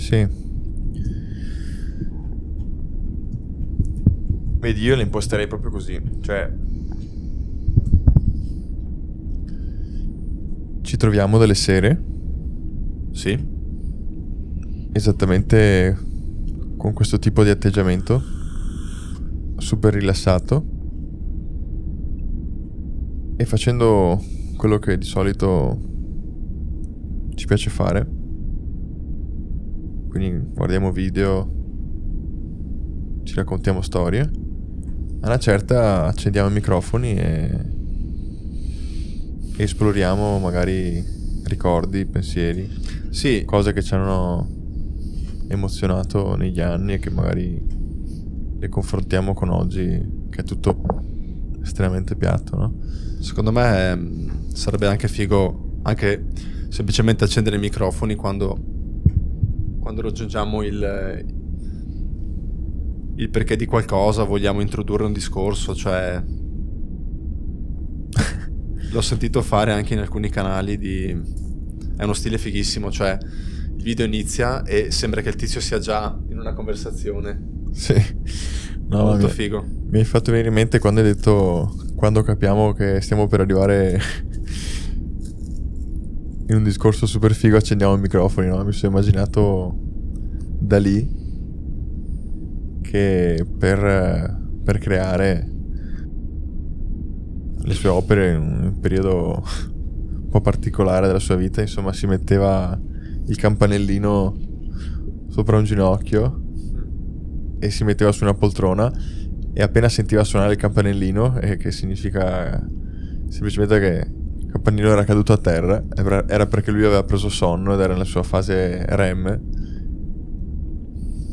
Sì. Vedi, io le imposterei proprio così. Cioè, ci troviamo delle sere, Sì? esattamente con questo tipo di atteggiamento, super rilassato, e facendo quello che di solito ci piace fare. Quindi guardiamo video, ci raccontiamo storie. A una certa accendiamo i microfoni e esploriamo magari ricordi, pensieri, Sì, cose che ci hanno emozionato negli anni e che magari le confrontiamo con oggi, che è tutto estremamente piatto, no? secondo me sarebbe anche figo anche semplicemente accendere i microfoni quando raggiungiamo il perché di qualcosa, vogliamo introdurre un discorso, cioè l'ho sentito fare anche in alcuni canali è uno stile fighissimo, cioè il video inizia e sembra che il tizio sia già in una conversazione. Sì. No, Molto ma figo. mi hai fatto venire in mente quando hai detto, quando capiamo che stiamo per arrivare in un discorso super figo, accendiamo i microfoni, no? Mi sono immaginato da lì che per creare le sue opere in un periodo un po' particolare della sua vita, insomma, si metteva il campanellino sopra un ginocchio e si metteva su una poltrona, e appena sentiva suonare il campanellino, che significa semplicemente che il campanellino era caduto a terra, era perché lui aveva preso sonno ed era nella sua fase REM,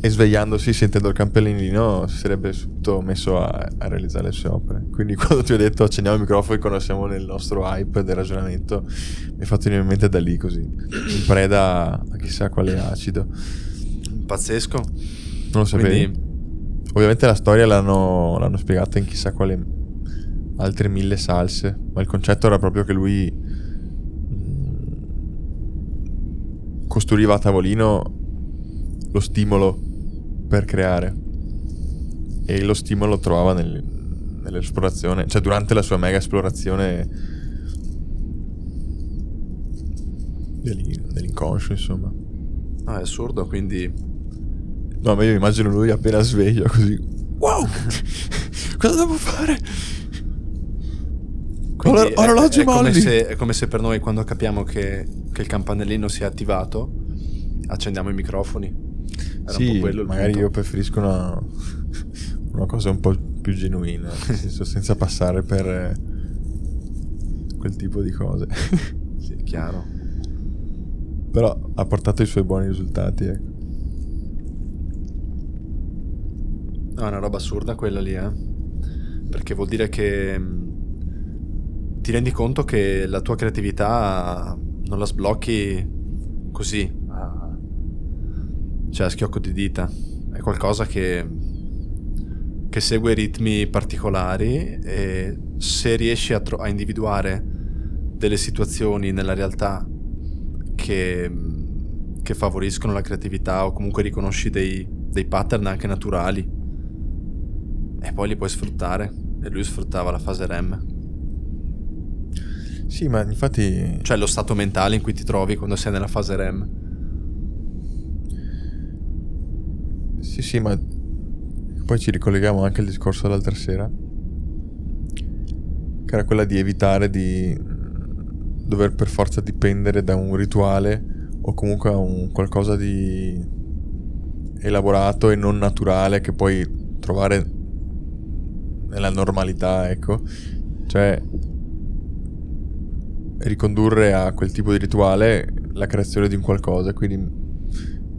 e svegliandosi, sentendo il campanellino, si sarebbe subito messo a realizzare le sue opere. Quindi quando ti ho detto accendiamo i microfoni quando siamo nel nostro hype del ragionamento, mi è fatto venire in mente da lì, così, in preda a chissà quale acido. Pazzesco. Non lo sapevi? Quindi Ovviamente la storia l'hanno spiegata in chissà quale altre 1000 salse, ma il concetto era proprio che lui costruiva a tavolino lo stimolo per creare, e lo stimolo lo trovava nell'esplorazione, cioè durante la sua mega esplorazione dell'inconscio, insomma. è assurdo, quindi No, ma io immagino lui appena sveglio così, wow, cosa devo fare? Quindi Orologi molli. è come se per noi quando capiamo che il campanellino si è attivato accendiamo i microfoni. Era un po' Sì, quello il magari punto. io preferisco una cosa un po' più genuina, nel senso, senza passare per quel tipo di cose. Sì, chiaro. Però ha portato i suoi buoni risultati, ecco. No, è una roba assurda quella lì, perché vuol dire che ti rendi conto che la tua creatività non la sblocchi così, cioè a schiocco di dita. È qualcosa che segue ritmi particolari, e se riesci a individuare delle situazioni nella realtà che favoriscono la creatività, o comunque riconosci dei pattern anche naturali, e poi li puoi sfruttare. E lui sfruttava la fase REM, Sì, ma infatti cioè lo stato mentale in cui ti trovi quando sei nella fase REM. sì, ma poi ci ricolleghiamo anche al discorso dell'altra sera, che era quella di evitare di dover per forza dipendere da un rituale o comunque a un qualcosa di elaborato e non naturale che puoi trovare nella normalità, ecco. Cioè ricondurre a quel tipo di rituale la creazione di un qualcosa. Quindi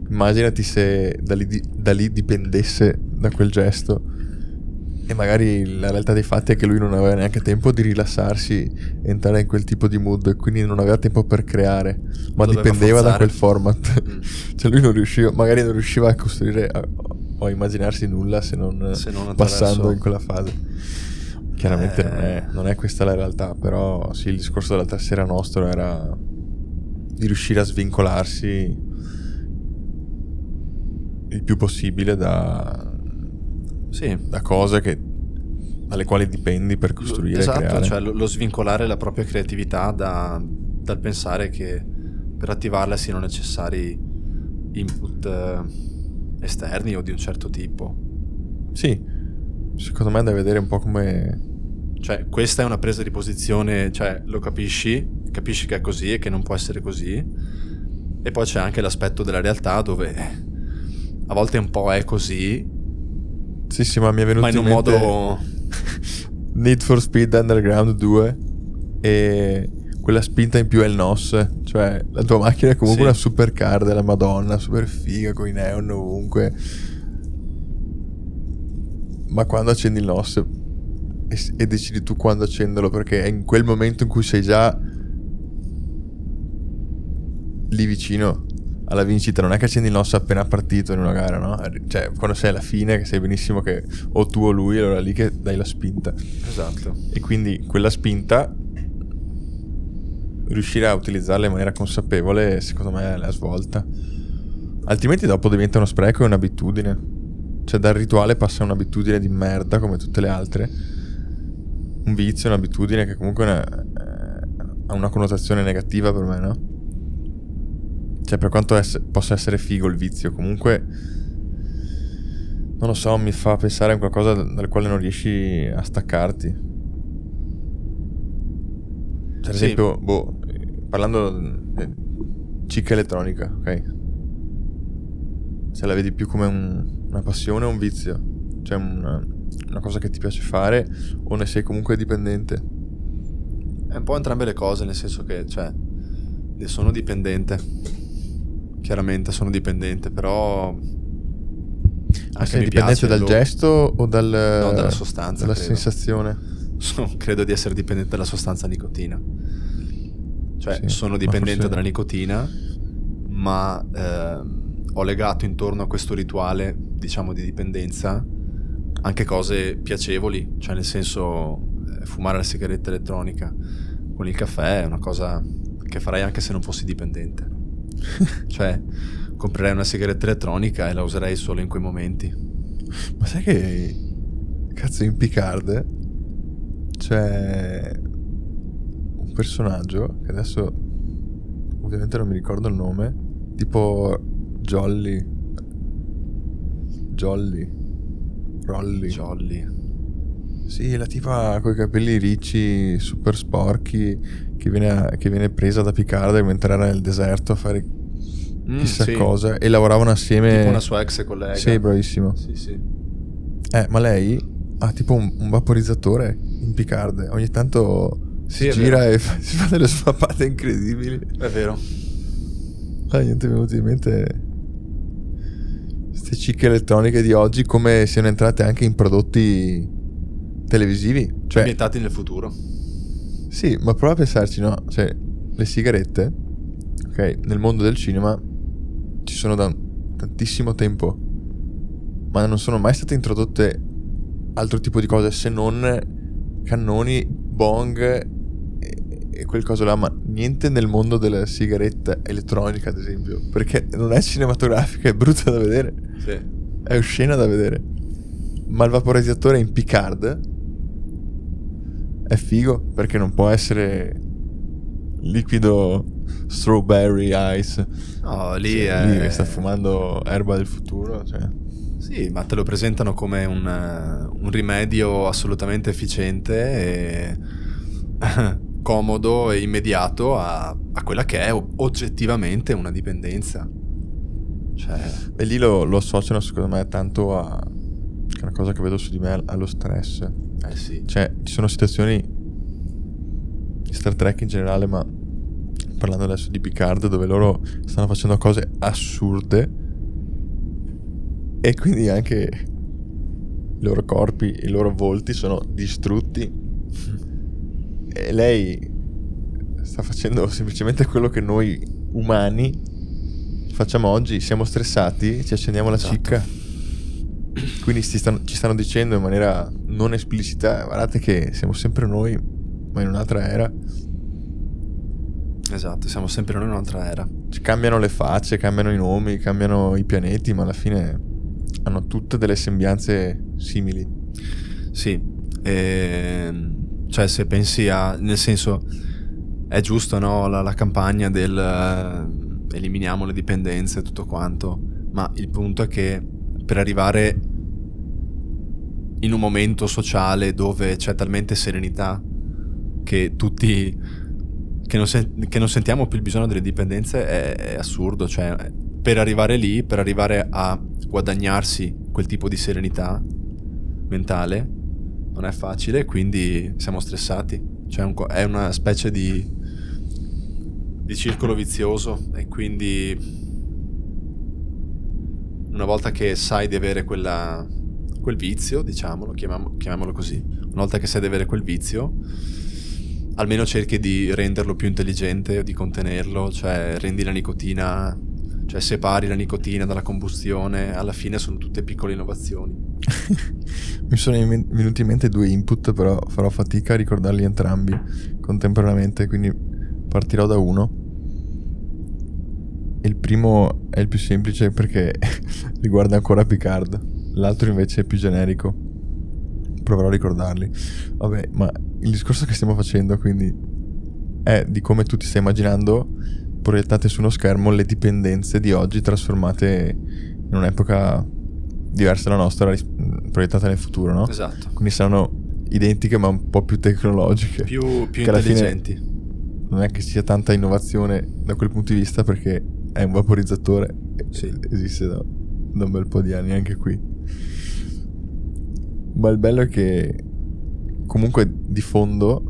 immaginati se da lì dipendesse da quel gesto, e magari la realtà dei fatti è che lui non aveva neanche tempo di rilassarsi, entrare in quel tipo di mood, e quindi non aveva tempo per creare, ma Doveva dipendeva da forzare. quel format. Cioè lui magari non riusciva a costruire o a immaginarsi nulla se non attraverso- passando in quella fase. Chiaramente non è questa la realtà, però sì, il discorso dell'altra sera nostro era di riuscire a svincolarsi il più possibile da Sì, cose dalle quali dipendi per costruire e esatto, creare. cioè lo svincolare la propria creatività dal pensare che per attivarla siano necessari input esterni o di un certo tipo. Sì, secondo me da vedere un po' come... Cioè, questa è una presa di posizione, cioè lo capisci che è così e che non può essere così. E poi c'è anche l'aspetto della realtà dove a volte un po' è così, Sì, ma mi è venuto ma in un mente modo... Need for Speed Underground 2 e quella spinta in più è il NOS, cioè la tua macchina è comunque Sì. una supercar della Madonna, super figa con i neon ovunque, ma quando accendi il NOS e decidi tu quando accenderlo, perché è in quel momento in cui sei già lì vicino alla vincita, non è che accendi il NOS appena partito in una gara, no? Cioè quando sei alla fine, che sai benissimo che o tu o lui, allora lì che dai la spinta. Esatto. E quindi quella spinta, riuscire a utilizzarla in maniera consapevole, secondo me è la svolta. Altrimenti dopo diventa uno spreco e un'abitudine. Cioè dal rituale passa un'abitudine di merda come tutte le altre. Un vizio, un'abitudine che comunque ha una connotazione negativa per me, no? Cioè per quanto possa essere figo il vizio, comunque non lo so, mi fa pensare a qualcosa dal quale non riesci a staccarti. Cioè, ad Sì. esempio, parlando cicca elettronica, ok? Se la vedi più come una passione o un vizio? Cioè una cosa che ti piace fare o ne sei comunque dipendente? È un po' entrambe le cose, nel senso che, cioè, ne sono dipendente. Chiaramente sono dipendente, però... Ma anche sei mi dipendente piace dal gesto o No, dalla sostanza, dalla credo. sensazione? Credo di essere dipendente dalla sostanza nicotina. Cioè, Sì, sono ma dipendente forse- dalla nicotina, ma ho legato intorno a questo rituale, diciamo, di dipendenza anche cose piacevoli, cioè nel senso fumare la sigaretta elettronica con il caffè è una cosa che farei anche se non fossi dipendente. Cioè, comprerei una sigaretta elettronica e la userei solo in quei momenti. Ma sai che cazzo in Picard c'è un personaggio che adesso ovviamente non mi ricordo il nome, tipo Rolly, Jolly. sì, la tipa coi capelli ricci super sporchi che viene presa da Picard mentre era nel deserto a fare chissà Sì. cosa e lavoravano assieme. Tipo una sua ex collega. Sì, bravissimo. Sì. Ma lei ha tipo un vaporizzatore in Picard. Ogni tanto Sì, si è gira vero. e si fa delle svappate incredibili. È vero. Niente, mi è venuto in mente queste cicche elettroniche di oggi come siano entrate anche in prodotti televisivi. Cioè, Ambientati nel futuro. sì, ma prova a pensarci, no? Cioè, le sigarette, ok, nel mondo del cinema ci sono da tantissimo tempo, ma non sono mai state introdotte altro tipo di cose se non cannoni, bong e quel coso là, ma niente nel mondo della sigaretta elettronica, ad esempio, perché non è cinematografica, è brutta da vedere, Sì. è oscena da vedere. Ma il vaporizzatore in Picard è figo perché non può essere liquido strawberry ice. No, lì Cioè, è... lì che sta fumando erba del futuro, cioè. Sì, ma te lo presentano come un rimedio assolutamente efficiente e comodo e immediato a quella che è oggettivamente una dipendenza. Cioè, E lì lo associano secondo me tanto a, che è una cosa che vedo su di me, allo stress. sì. Cioè ci sono situazioni di Star Trek in generale, ma parlando adesso di Picard, dove loro stanno facendo cose assurde e quindi anche i loro corpi, i loro volti sono distrutti e lei sta facendo semplicemente quello che noi umani facciamo oggi. Siamo stressati, ci accendiamo la Esatto. cicca, quindi ci stanno dicendo in maniera non esplicita: guardate che siamo sempre noi ma in un'altra era. Esatto, siamo sempre in un'altra era. Cambiano le facce, cambiano i nomi, cambiano i pianeti, ma alla fine hanno tutte delle sembianze simili. Sì, cioè se pensi nel senso, è giusto, no, la campagna del eliminiamo le dipendenze e tutto quanto, ma il punto è che per arrivare in un momento sociale dove c'è talmente serenità che tutti che non sentiamo più il bisogno delle dipendenze è assurdo. Cioè, per arrivare lì, per arrivare a guadagnarsi quel tipo di serenità mentale non è facile, quindi siamo stressati. Cioè è una specie di circolo vizioso, e quindi una volta che sai di avere quel vizio, diciamolo, chiamiamolo così, una volta che sai di avere quel vizio, almeno cerchi di renderlo più intelligente o di contenerlo. Cioè rendi la nicotina, cioè separi la nicotina dalla combustione. Alla fine sono tutte piccole innovazioni. Mi sono venuti in mente 2 input, però farò fatica a ricordarli entrambi contemporaneamente, quindi partirò da uno. Il primo è il più semplice perché riguarda ancora Picard, l'altro invece è più generico. Proverò a ricordarli. Vabbè, ma il discorso che stiamo facendo quindi è di come tu ti stai immaginando proiettate su uno schermo le dipendenze di oggi trasformate in un'epoca diversa dalla nostra, proiettata nel futuro, no? Esatto. Quindi saranno identiche ma un po' più tecnologiche, più che alla fine intelligenti. non è che sia tanta innovazione da quel punto di vista, perché è un vaporizzatore. Sì. Esiste da un bel po' di anni anche qui. Ma il bello è che comunque di fondo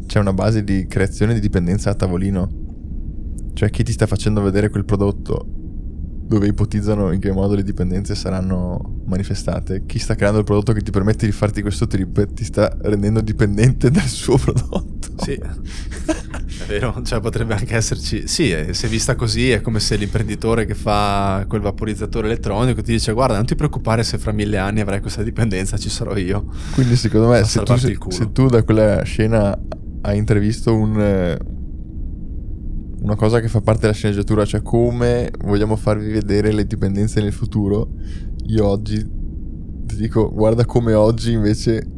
c'è una base di creazione di dipendenza a tavolino. Cioè chi ti sta facendo vedere quel prodotto, dove ipotizzano in che modo le dipendenze saranno manifestate, chi sta creando il prodotto che ti permette di farti questo trip ti sta rendendo dipendente dal suo prodotto. Sì, è vero, cioè potrebbe anche esserci. Sì, se vista così è come se l'imprenditore che fa quel vaporizzatore elettronico ti dice: guarda, non ti preoccupare se fra 1000 anni avrai questa dipendenza, ci sarò io. Quindi secondo me salvarti il se culo. tu da quella scena hai intravisto una cosa che fa parte della sceneggiatura, cioè come vogliamo farvi vedere le dipendenze nel futuro, io oggi ti dico: guarda come oggi invece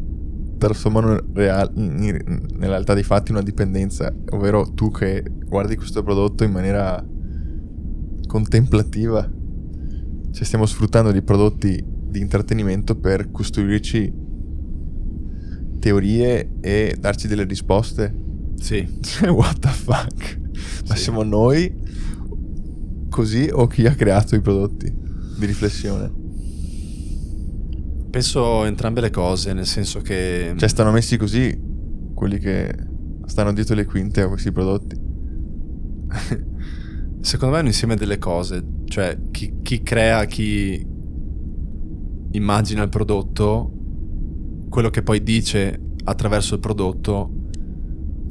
trasformano nella realtà dei fatti una dipendenza, ovvero tu che guardi questo prodotto in maniera contemplativa. Cioè stiamo sfruttando dei prodotti di intrattenimento per costruirci teorie e darci delle risposte. Sì. Cioè what the fuck? Ma Sì. siamo noi così o chi ha creato i prodotti di riflessione? Penso entrambe le cose, nel senso che Cioè stanno messi così quelli che stanno dietro le quinte a questi prodotti. secondo me è un insieme delle cose. Cioè chi crea, chi immagina il prodotto, quello che poi dice attraverso il prodotto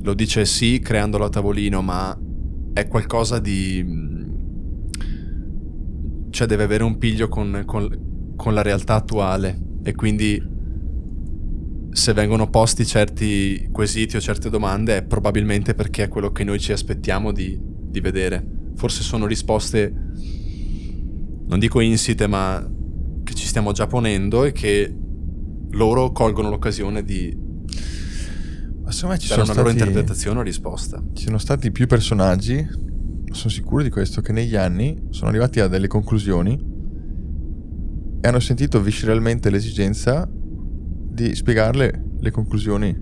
lo dice sì creandolo a tavolino, ma è qualcosa di, cioè deve avere un piglio con la realtà attuale, e quindi se vengono posti certi quesiti o certe domande è probabilmente perché è quello che noi ci aspettiamo di vedere. Forse sono risposte, non dico insite, ma che ci stiamo già ponendo e che loro colgono l'occasione di Ma secondo me ci dare sono una loro stati, interpretazione o risposta. ci sono stati più personaggi, sono sicuro di questo, che negli anni sono arrivati a delle conclusioni e hanno sentito visceralmente l'esigenza di spiegarle le conclusioni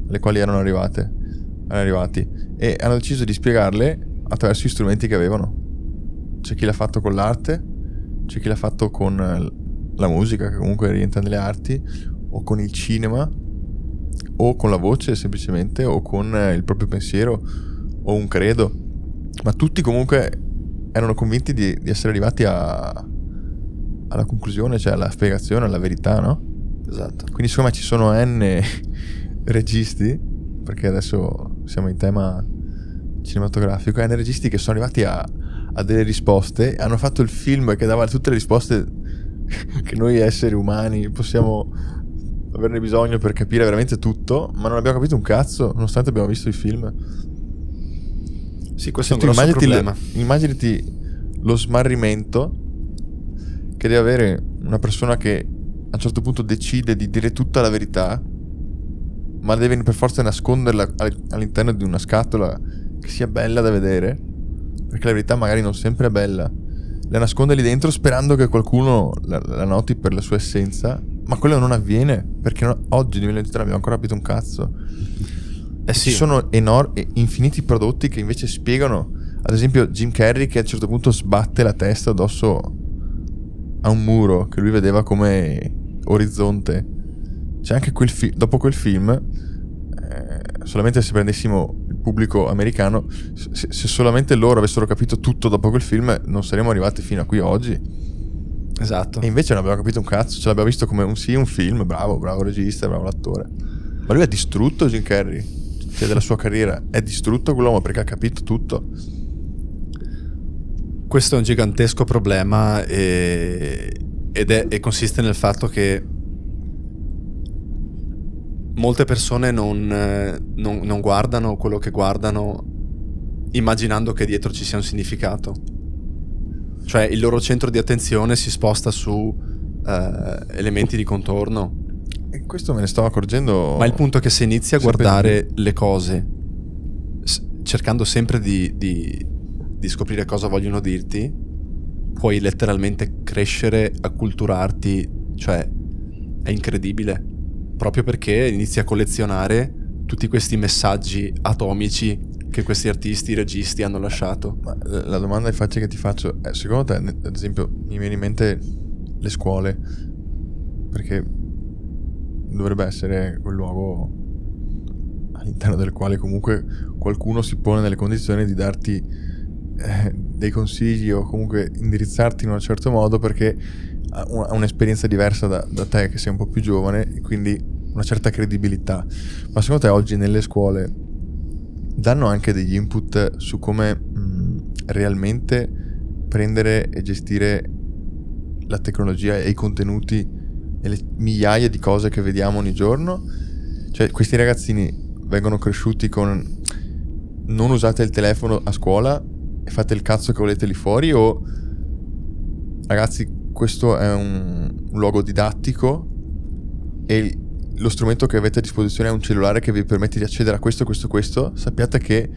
alle quali erano arrivati, e hanno deciso di spiegarle attraverso gli strumenti che avevano. C'è chi l'ha fatto con l'arte, c'è chi l'ha fatto con la musica, che comunque rientra nelle arti, o con il cinema, o con la voce semplicemente, o con il proprio pensiero o un credo, ma tutti comunque erano convinti di essere arrivati alla conclusione, cioè alla spiegazione, alla verità, no? Esatto. Quindi insomma ci sono N registi, perché adesso siamo in tema cinematografico, N registi che sono arrivati a delle risposte, hanno fatto il film che dava tutte le risposte che noi esseri umani possiamo averne bisogno per capire veramente tutto, ma non abbiamo capito un cazzo nonostante abbiamo visto il film. Sì, questo è Cioè, un grosso problema. Immaginati lo smarrimento che deve avere una persona che a un certo punto decide di dire tutta la verità, ma deve per forza nasconderla all'interno di una scatola che sia bella da vedere, perché la verità magari non sempre è bella. La nasconde lì dentro sperando che qualcuno la noti per la sua essenza, ma quello non avviene, perché oggi nel 2023 non abbiamo ancora capito un cazzo. Sì. Ci sono infiniti prodotti che invece spiegano, ad esempio Jim Carrey che a un certo punto sbatte la testa addosso a un muro che lui vedeva come orizzonte. C'è anche dopo quel film, solamente se prendessimo il pubblico americano, se solamente loro avessero capito tutto dopo quel film, non saremmo arrivati fino a qui oggi. Esatto. E invece non abbiamo capito un cazzo, ce l'abbiamo visto come un film, bravo regista, bravo l'attore. Ma lui ha distrutto Jim Carrey, cioè della sua carriera, è distrutto quell'uomo perché ha capito tutto. Questo è un gigantesco problema e consiste nel fatto che molte persone non guardano quello che guardano immaginando che dietro ci sia un significato. Cioè il loro centro di attenzione si sposta su elementi di contorno. E questo me ne stavo accorgendo. Ma il punto è che se inizi a guardare le cose cercando sempre di scoprire cosa vogliono dirti, puoi letteralmente crescere, acculturarti, cioè è incredibile, proprio perché inizi a collezionare tutti questi messaggi atomici che questi artisti, registi hanno lasciato. Ma la domanda infatti che ti faccio è, secondo te, ad esempio, mi viene in mente le scuole, perché dovrebbe essere quel luogo all'interno del quale comunque qualcuno si pone nelle condizioni di darti dei consigli o comunque indirizzarti in un certo modo, perché ha un'esperienza diversa da te che sei un po' più giovane e quindi una certa credibilità. Ma secondo te oggi nelle scuole danno anche degli input su come realmente prendere e gestire la tecnologia e i contenuti e le migliaia di cose che vediamo ogni giorno? Cioè questi ragazzini vengono cresciuti con non usate il telefono a scuola e fate il cazzo che volete lì fuori, o ragazzi questo è un luogo didattico e lo strumento che avete a disposizione è un cellulare che vi permette di accedere a questo, sappiate che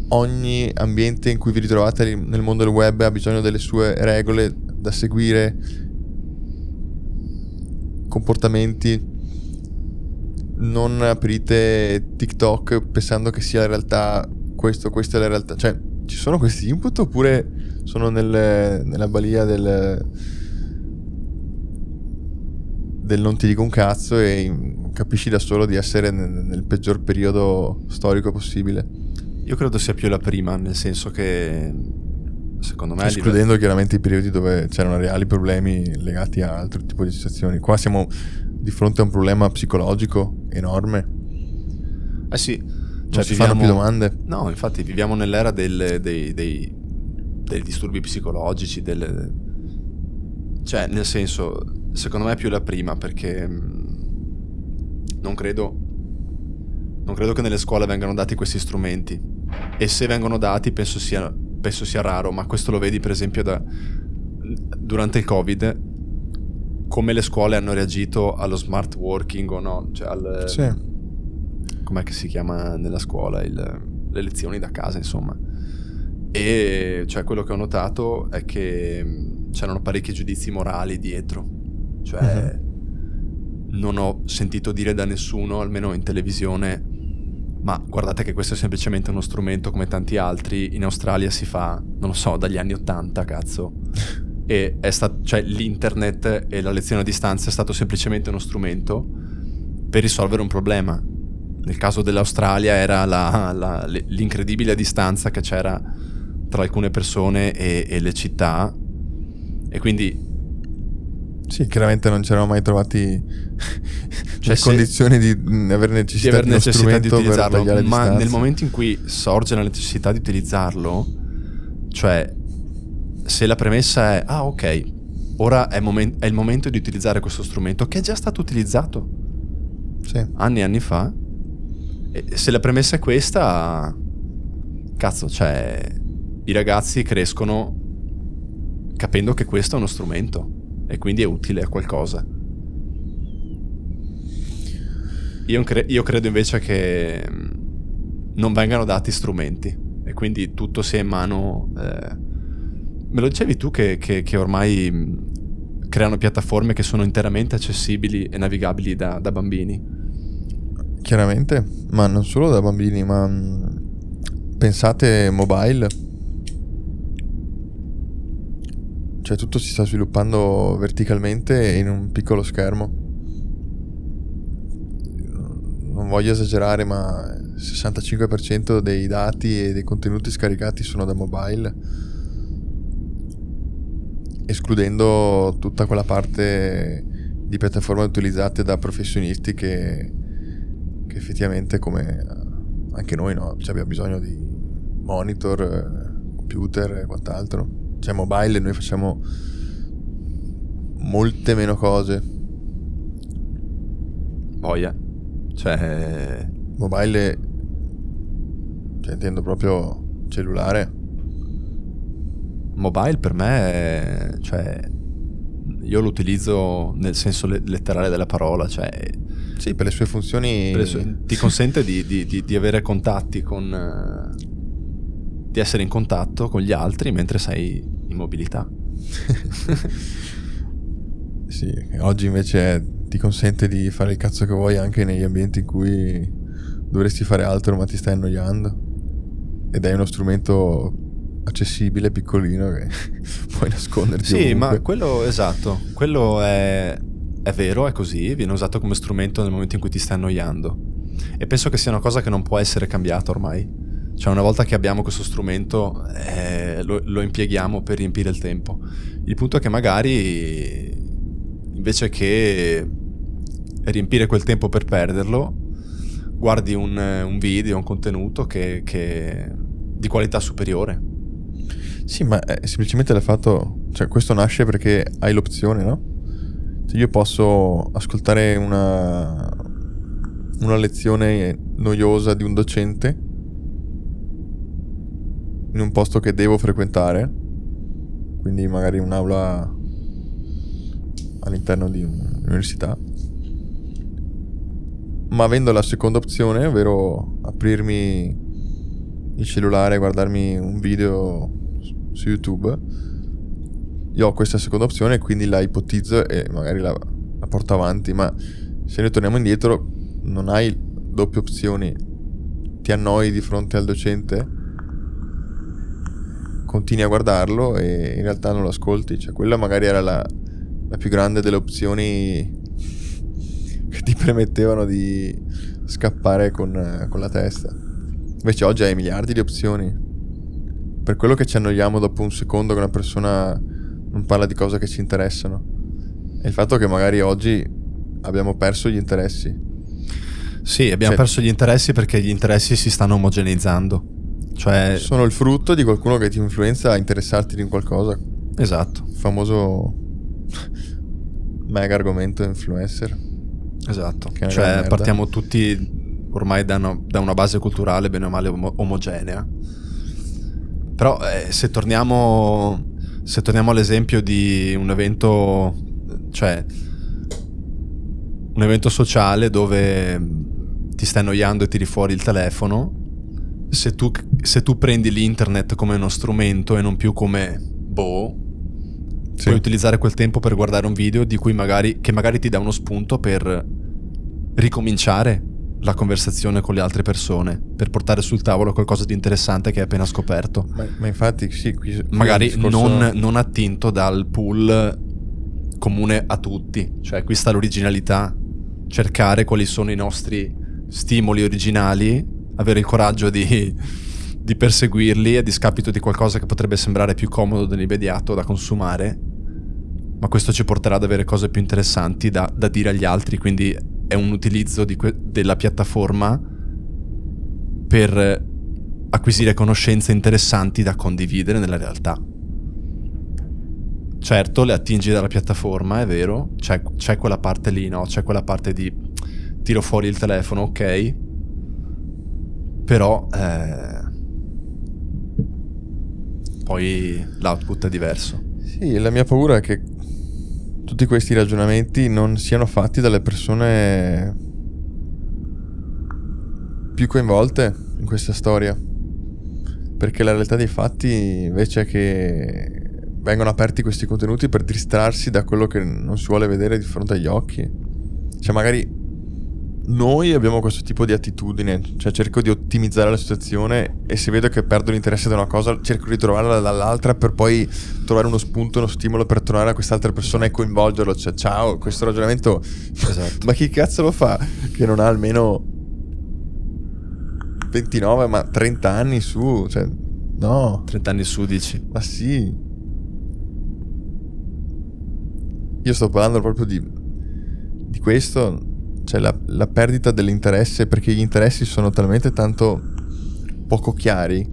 ogni ambiente in cui vi ritrovate nel mondo del web ha bisogno delle sue regole da seguire, comportamenti. Non aprite TikTok pensando che sia la realtà, questa è la realtà. Cioè, ci sono questi input oppure sono nella balia del non ti dico un cazzo e capisci da solo di essere nel peggior periodo storico possibile? Io credo sia più la prima, nel senso che secondo me escludendo chiaramente i periodi dove c'erano reali problemi legati a altro tipo di situazioni. Qua siamo di fronte a un problema psicologico enorme. Sì, non si fanno più domande. No, infatti viviamo nell'era dei disturbi psicologici, cioè nel senso, secondo me è più la prima, perché non credo che nelle scuole vengano dati questi strumenti, e se vengono dati penso sia raro, ma questo lo vedi per esempio durante il Covid, come le scuole hanno reagito allo smart working o no, cioè sì. Com'è che si chiama nella scuola, le lezioni da casa, insomma. E cioè quello che ho notato è che c'erano parecchi giudizi morali dietro, cioè non ho sentito dire da nessuno, almeno in televisione, ma guardate che questo è semplicemente uno strumento come tanti altri. In Australia si fa, non lo so, dagli anni 80, cazzo. E cioè l'internet e la lezione a distanza è stato semplicemente uno strumento per risolvere un problema. Nel caso dell'Australia era l'incredibile distanza che c'era tra alcune persone e le città, e quindi sì, chiaramente non ci eravamo mai trovati cioè condizioni di avere necessità di utilizzarlo, per ma nel momento in cui sorge la necessità di utilizzarlo, cioè se la premessa è ok, ora è il momento di utilizzare questo strumento che è già stato utilizzato anni e anni fa, e se la premessa è questa, cazzo, cioè, i ragazzi crescono capendo che questo è uno strumento e quindi è utile a qualcosa. Io credo invece che non vengano dati strumenti e quindi tutto sia in mano. Me lo dicevi tu che ormai creano piattaforme che sono interamente accessibili e navigabili da bambini. Chiaramente, ma non solo da bambini, ma pensate mobile. Cioè tutto si sta sviluppando verticalmente in un piccolo schermo. Non voglio esagerare, ma il 65% dei dati e dei contenuti scaricati sono da mobile, escludendo tutta quella parte di piattaforme utilizzate da professionisti che effettivamente, come anche noi, no? Cioè abbiamo bisogno di monitor, computer e quant'altro. Cioè mobile noi facciamo molte meno cose. Voglia. Cioè Mobile, cioè intendo proprio cellulare. Mobile per me cioè, io lo utilizzo nel senso letterale della parola, cioè Sì, per le sue funzioni. ti consente di avere contatti di essere in contatto con gli altri mentre sei in mobilità. Sì, oggi invece ti consente di fare il cazzo che vuoi anche negli ambienti in cui dovresti fare altro ma ti stai annoiando, ed è uno strumento accessibile, piccolino, che puoi nasconderti Sì, ovunque. ma quello, esatto, quello è vero, è così, viene usato come strumento nel momento in cui ti stai annoiando e penso che sia una cosa che non può essere cambiata ormai. Cioè una volta che abbiamo questo strumento lo impieghiamo per riempire il tempo. Il punto è che magari invece che riempire quel tempo per perderlo, guardi un video, un contenuto che di qualità superiore. Sì, ma è semplicemente il fatto, cioè questo nasce perché hai l'opzione, no? Cioè, io posso ascoltare una lezione noiosa di un docente in un posto che devo frequentare, quindi magari un'aula all'interno di un'università, ma avendo la seconda opzione, ovvero aprirmi il cellulare e guardarmi un video su YouTube, io ho questa seconda opzione e quindi la ipotizzo e magari la porto avanti. Ma se noi torniamo indietro, non hai doppie opzioni, ti annoi di fronte al docente, continui a guardarlo e in realtà non lo ascolti. Cioè quella magari era la più grande delle opzioni che ti permettevano di scappare con la testa. Invece oggi hai miliardi di opzioni. Per quello che ci annoiamo dopo un secondo che una persona non parla di cose che ci interessano, è il fatto che magari oggi abbiamo perso gli interessi. Sì, abbiamo perso gli interessi perché gli interessi si stanno omogeneizzando. Cioè sono il frutto di qualcuno che ti influenza a interessarti di qualcosa. Esatto. Il famoso mega argomento influencer. Esatto. Cioè partiamo tutti ormai da una base culturale bene o male omogenea. Però se torniamo all'esempio di un evento, cioè un evento sociale dove ti stai annoiando e tiri fuori il telefono, se tu prendi l'internet come uno strumento e non più come sì, puoi utilizzare quel tempo per guardare un video di cui che magari ti dà uno spunto per ricominciare la conversazione con le altre persone, per portare sul tavolo qualcosa di interessante che hai appena scoperto. Ma infatti sì, qui magari discorso... non attinto dal pool comune a tutti. Cioè qui sta l'originalità, cercare quali sono i nostri stimoli originali, avere il coraggio di perseguirli a discapito di qualcosa che potrebbe sembrare più comodo dell'immediato da consumare, ma questo ci porterà ad avere cose più interessanti da dire agli altri. Quindi è un utilizzo della piattaforma per acquisire conoscenze interessanti da condividere nella realtà. Certo, le attingi dalla piattaforma, è vero, c'è quella parte lì, no? C'è quella parte di tiro fuori il telefono, ok, però poi l'output è diverso. Sì, la mia paura è che tutti questi ragionamenti non siano fatti dalle persone più coinvolte in questa storia, perché la realtà dei fatti invece è che vengono aperti questi contenuti per distrarsi da quello che non si vuole vedere di fronte agli occhi. Cioè magari noi abbiamo questo tipo di attitudine, cioè cerco di ottimizzare la situazione e se vedo che perdo l'interesse da una cosa cerco di trovarla dall'altra per poi trovare uno spunto, uno stimolo per tornare a quest'altra persona e coinvolgerlo. Cioè ciao, questo ragionamento ma chi cazzo lo fa che non ha almeno 29 ma 30 anni su, cioè no, 30 anni su dici? ma sì, io sto parlando proprio di questo. Cioè la perdita dell'interesse, perché gli interessi sono talmente tanto poco chiari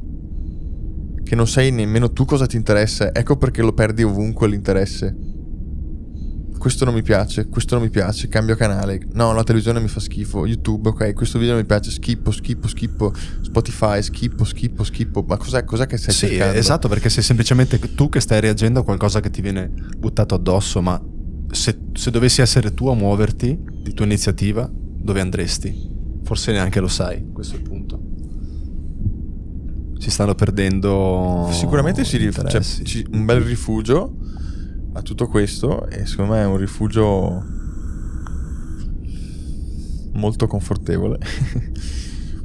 che non sai nemmeno tu cosa ti interessa. Ecco perché lo perdi ovunque l'interesse. Questo non mi piace, questo non mi piace, cambio canale. No, la televisione mi fa schifo. YouTube, ok, questo video non mi piace, schippo. Spotify, schippo. Ma cos'è che stai cercando? Sì, esatto, perché sei semplicemente tu che stai reagendo a qualcosa che ti viene buttato addosso, ma se dovessi essere tu a muoverti di tua iniziativa, dove andresti? Forse neanche lo sai, questo è il punto. Si stanno perdendo sicuramente interessi. c'è un bel rifugio a tutto questo e secondo me è un rifugio molto confortevole.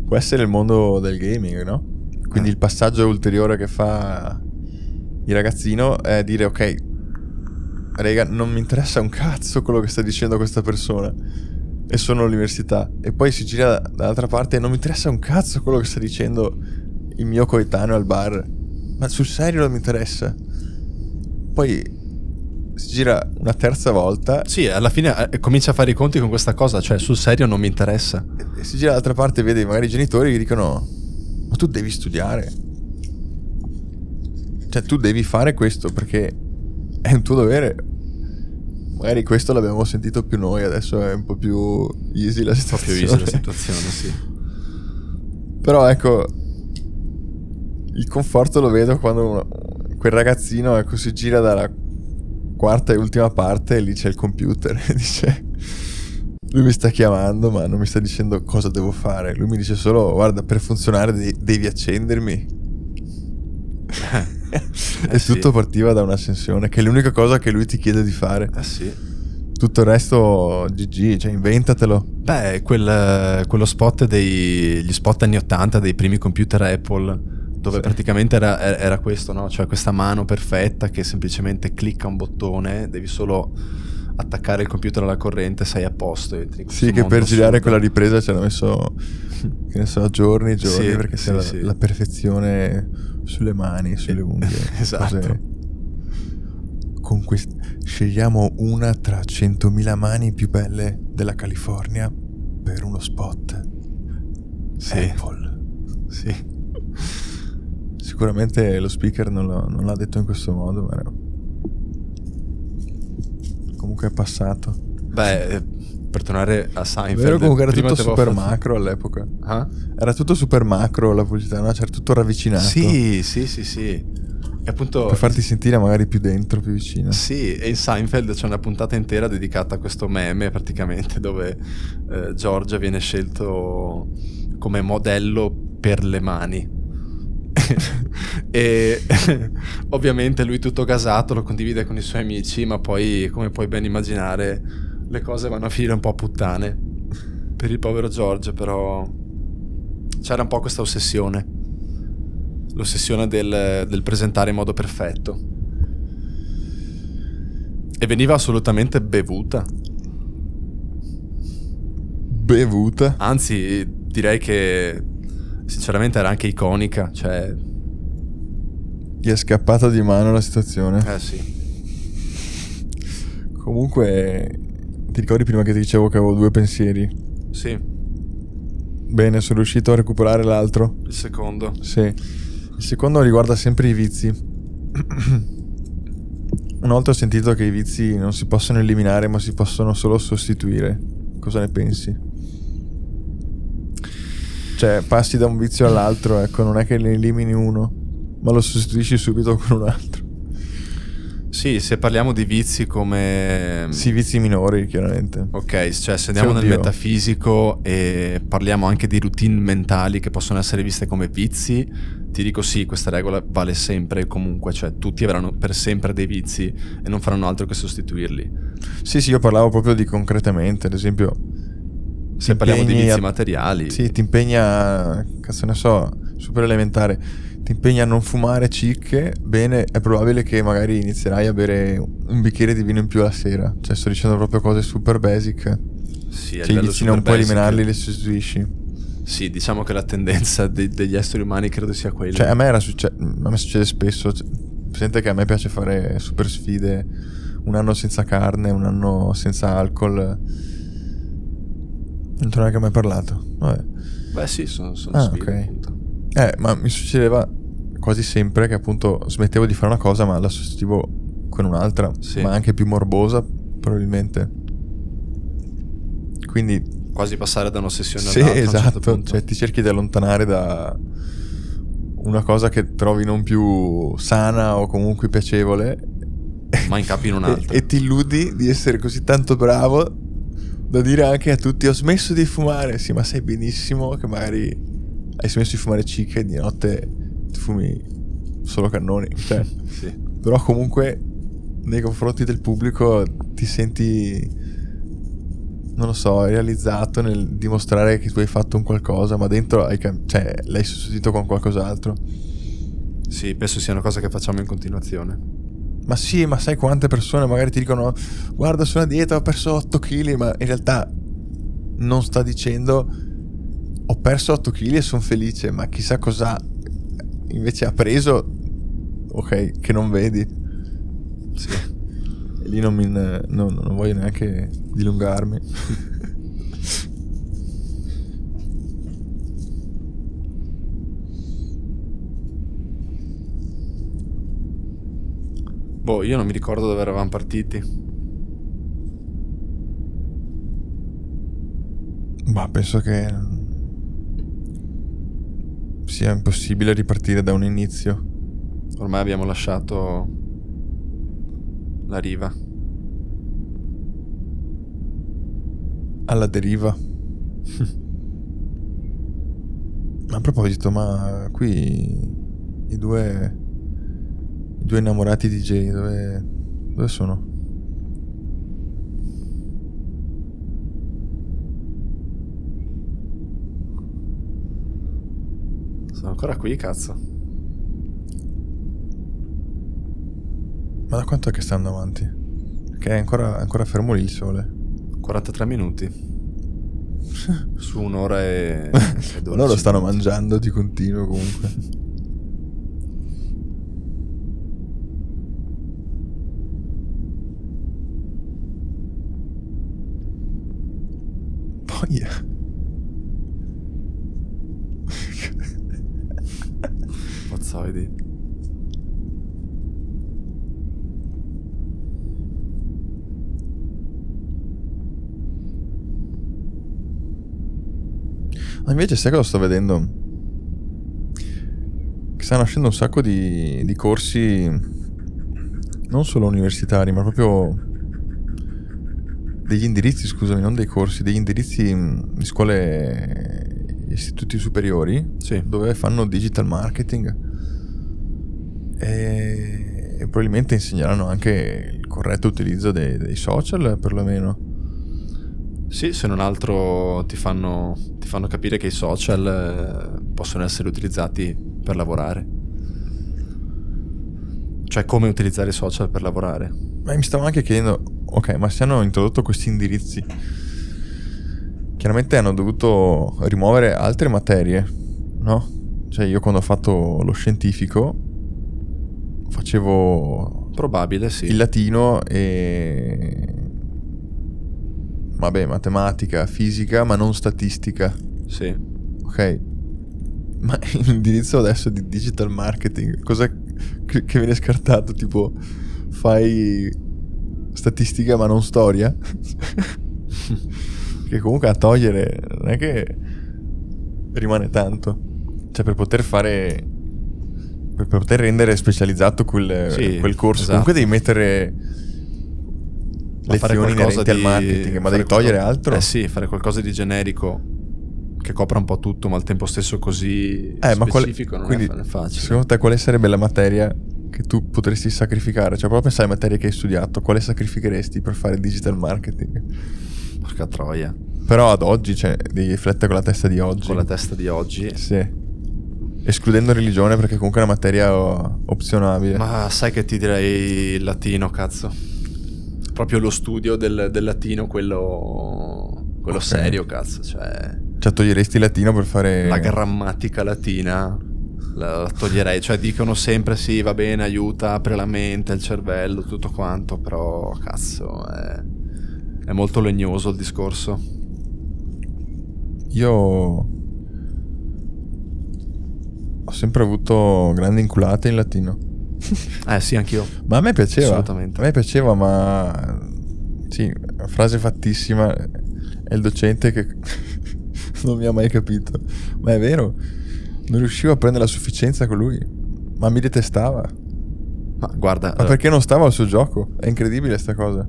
Può essere il mondo del gaming, no? Quindi il passaggio ulteriore che fa il ragazzino è dire ok, raga, non mi interessa un cazzo quello che sta dicendo questa persona e sono all'università, e poi si gira dall'altra parte e non mi interessa un cazzo quello che sta dicendo il mio coetaneo al bar, ma sul serio non mi interessa. Poi si gira una terza volta, sì, alla fine comincia a fare i conti con questa cosa, cioè sul serio non mi interessa, e si gira dall'altra parte e vede magari i genitori che dicono ma tu devi studiare, cioè tu devi fare questo perché è un tuo dovere. Magari questo l'abbiamo sentito più noi, adesso è un po' più easy la situazione. Un po' più easy la situazione, sì. Però ecco, il conforto lo vedo quando quel ragazzino ecco si gira dalla quarta e ultima parte e lì c'è il computer e dice lui mi sta chiamando ma non mi sta dicendo cosa devo fare, lui mi dice solo guarda, per funzionare devi accendermi. E sì. tutto partiva da un'ascensione, che è l'unica cosa che lui ti chiede di fare. Sì. Tutto il resto GG, cioè inventatelo. Beh, quello spot gli spot anni 80 dei primi computer Apple, dove praticamente era questo, no? Cioè questa mano perfetta che semplicemente clicca un bottone, devi solo attaccare il computer alla corrente, sei a posto. Sì, che per girare quella ripresa ci hanno messo che ne so, giorni sì, perché sia la perfezione sulle mani, sulle unghie. Esatto. Scegliamo una tra 100.000 più belle della California per uno spot. Sì. Apple. Sì. Sicuramente lo speaker non l'ha detto in questo modo, ma comunque è passato. Beh, per tornare a Seinfeld, vero, comunque era tutto super macro all'epoca. Era tutto super macro la pubblicità, no? C'era tutto ravvicinato. Sì. E appunto per farti sentire magari più dentro, più vicino. Sì, e in Seinfeld c'è una puntata intera dedicata a questo meme praticamente, dove George viene scelto come modello per le mani. E ovviamente lui tutto gasato lo condivide con i suoi amici, ma poi, come puoi ben immaginare, le cose vanno a finire un po' a puttane per il povero George. Però c'era un po' questa l'ossessione del presentare in modo perfetto, e veniva assolutamente bevuta, anzi direi che sinceramente era anche iconica, cioè gli è scappata di mano la situazione. Sì. Comunque ti ricordi prima che ti dicevo che avevo due pensieri? Sì. Bene, sono riuscito a recuperare l'altro. Il secondo? Sì. Il secondo riguarda sempre i vizi. Una volta ho sentito che i vizi non si possono eliminare, ma si possono solo sostituire. Cosa ne pensi? Cioè, passi da un vizio all'altro, ecco, non è che ne elimini uno. ma lo sostituisci subito con un altro. Sì, se parliamo di vizi come... Sì, vizi minori, chiaramente. Ok, cioè se andiamo nel metafisico e parliamo anche di routine mentali che possono essere viste come vizi, ti dico sì, questa regola vale sempre e comunque, cioè tutti avranno per sempre dei vizi e non faranno altro che sostituirli. Sì, io parlavo proprio di concretamente, ad esempio... Se parliamo di vizi materiali... Sì, ti impegna, cazzo ne so, super elementare, ti impegna a non fumare cicche, bene, è probabile che magari inizierai a bere un bicchiere di vino in più la sera. Cioè sto dicendo proprio cose super basic. Sì, cioè i vizi non puoi eliminarli, li sostituisci. Sì, diciamo che la tendenza degli esseri umani credo sia quella. Cioè a me succede spesso, sente che a me piace fare super sfide, un anno senza carne, un anno senza alcol. Non te ne ho neanche mai parlato. Vabbè. Beh sì, sono sfide, ok. appunto. Ma mi succedeva quasi sempre che appunto smettevo di fare una cosa ma la sostituivo con un'altra, sì. Ma anche più morbosa probabilmente. Quasi passare da un'ossessione sì, all'altra. esatto, a un certo punto. Cioè ti cerchi di allontanare da una cosa che trovi non più sana o comunque piacevole, ma incappi in un'altra e ti illudi di essere così tanto bravo da dire anche a tutti ho smesso di fumare. Sì, ma sai benissimo che magari hai smesso di fumare cicche e di notte ti fumi solo cannoni, cioè. Sì. Però comunque nei confronti del pubblico ti senti, non lo so, realizzato nel dimostrare che tu hai fatto un qualcosa, ma dentro l'hai sostituito con qualcos'altro. Sì, penso sia una cosa che facciamo in continuazione. Ma sì, ma sai quante persone magari ti dicono guarda, sono a dieta, ho perso 8 kg, ma in realtà non sta dicendo ho perso 8 kg e sono felice, ma chissà cosa invece ha preso, ok, che non vedi. Sì. E lì non voglio neanche dilungarmi. Boh, io non mi ricordo dove eravamo partiti. Ma penso che sia impossibile ripartire da un inizio. Ormai abbiamo lasciato la riva. Alla deriva. A proposito, ma qui i due innamorati DJ dove sono? Sono ancora qui, cazzo. Ma da quanto è che stanno avanti? Perché è ancora fermo lì il sole. 43 minuti. Su un'ora e 12. Loro stanno mangiando di continuo comunque. Poi Pozzoidi. Ma invece sai cosa sto vedendo? Che stanno nascendo un sacco di corsi, non solo universitari, ma proprio degli indirizzi, scusami, non dei corsi, degli indirizzi di scuole, istituti superiori, sì, dove fanno digital marketing e probabilmente insegneranno anche il corretto utilizzo dei social, perlomeno. Sì, se non altro ti fanno capire che i social possono essere utilizzati per lavorare. Cioè, come utilizzare i social per lavorare. Ma mi stavo anche chiedendo, ok, ma se hanno introdotto questi indirizzi, chiaramente hanno dovuto rimuovere altre materie, no? Cioè io quando ho fatto lo scientifico facevo probabile, sì, il latino e vabbè, matematica, fisica, ma non statistica. Sì. Ok. Ma l'indirizzo adesso di digital marketing, cosa che viene scartato? Tipo, fai statistica ma non storia? Che comunque a togliere non è che rimane tanto. Cioè, per poter fare per poter rendere specializzato quel corso. Esatto. Comunque devi mettere fare lezioni qualcosa inerenti al marketing, ma devi togliere altro. Sì, fare qualcosa di generico che copra un po' tutto, ma al tempo stesso così ma specifico non quindi, è facile. Secondo te quale sarebbe la materia che tu potresti sacrificare? Cioè, proprio pensare alle materie che hai studiato, quale sacrificheresti per fare digital marketing? Porca troia. Però ad oggi, cioè, devi riflettere con la testa di oggi. Con la testa di oggi. Sì. Escludendo religione, perché comunque è una materia opzionabile. Ma sai che ti direi il latino, cazzo. Proprio lo studio del latino, quello Ok. serio, cazzo. Cioè toglieresti il latino per fare la grammatica latina la toglierei. Cioè dicono sempre sì, va bene, aiuta, apre la mente, il cervello, tutto quanto. Però cazzo, è molto legnoso il discorso. Io ho sempre avuto grandi inculate in latino. Sì, anch'io. Ma a me piaceva. Assolutamente. A me piaceva, ma sì, frase fattissima. È il docente che non mi ha mai capito. Ma è vero, non riuscivo a prendere la sufficienza con lui. Ma mi detestava. Ma guarda, Ma perché non stavo al suo gioco? È incredibile sta cosa.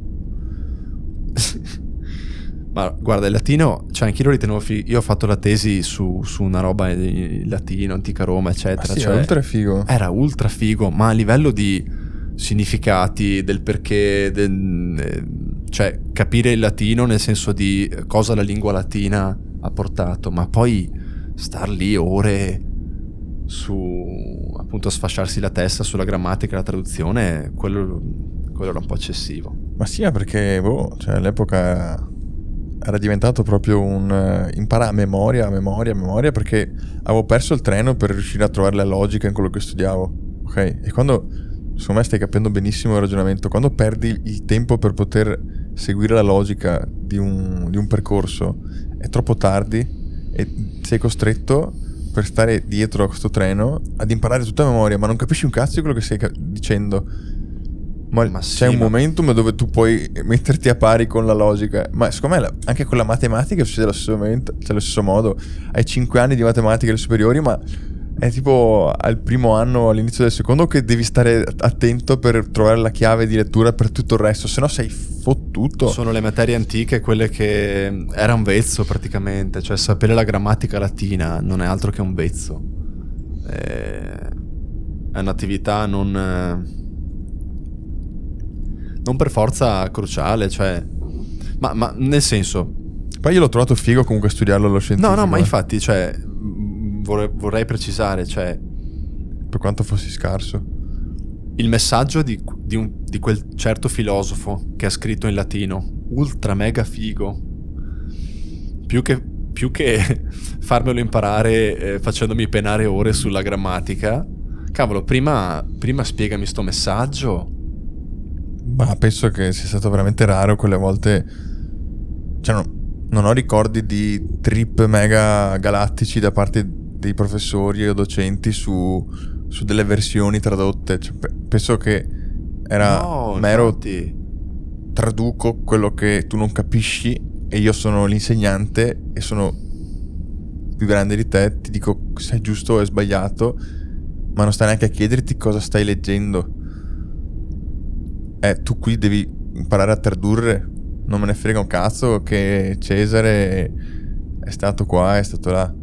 ma guarda, il latino, cioè anch'io lo ritenevo io ho fatto la tesi su una roba in latino, antica Roma, eccetera. Ma sì, cioè, era ultra figo. Era ultra figo, ma a livello di significati, del perché, cioè capire il latino nel senso di cosa la lingua latina ha portato, ma poi star lì ore su, appunto, a sfasciarsi la testa sulla grammatica e la traduzione, quello era un po' eccessivo. Ma sì, perché cioè all'epoca era diventato proprio un imparare a memoria, perché avevo perso il treno per riuscire a trovare la logica in quello che studiavo, ok? E quando, secondo me stai capendo benissimo il ragionamento, quando perdi il tempo per poter seguire la logica di un percorso, è troppo tardi e sei costretto, per stare dietro a questo treno, ad imparare tutta a memoria, ma non capisci un cazzo di quello che stai dicendo. Ma c'è un momentum dove tu puoi metterti a pari con la logica. Ma secondo me anche con la matematica succede allo stesso momento, cioè allo stesso modo. Hai 5 anni di matematica alle superiori, ma è tipo al primo anno, all'inizio del secondo, che devi stare attento per trovare la chiave di lettura per tutto il resto, se no sei fottuto. Sono le materie antiche, quelle che era un vezzo praticamente, cioè sapere la grammatica latina non è altro che un vezzo. È un'attività non per forza cruciale, cioè ma nel senso, Poi io l'ho trovato figo comunque studiarlo allo scientifico. no, ma infatti, cioè vorrei precisare, cioè per quanto fossi scarso. il messaggio di quel certo filosofo che ha scritto in latino, ultra mega figo, più che farmelo imparare facendomi penare ore sulla grammatica. Cavolo, prima spiegami sto messaggio. Ma penso che sia stato veramente raro quelle volte. Cioè non ho ricordi di trip mega galattici da parte dei professori o docenti su delle versioni tradotte. Cioè, penso che era mero infatti. traduco quello che tu non capisci e io sono l'insegnante e sono più grande di te, ti dico se è giusto o è sbagliato, ma non stai neanche a chiederti cosa stai leggendo. Tu qui devi imparare a tradurre. Non me ne frega un cazzo che Cesare è stato qua, è stato là.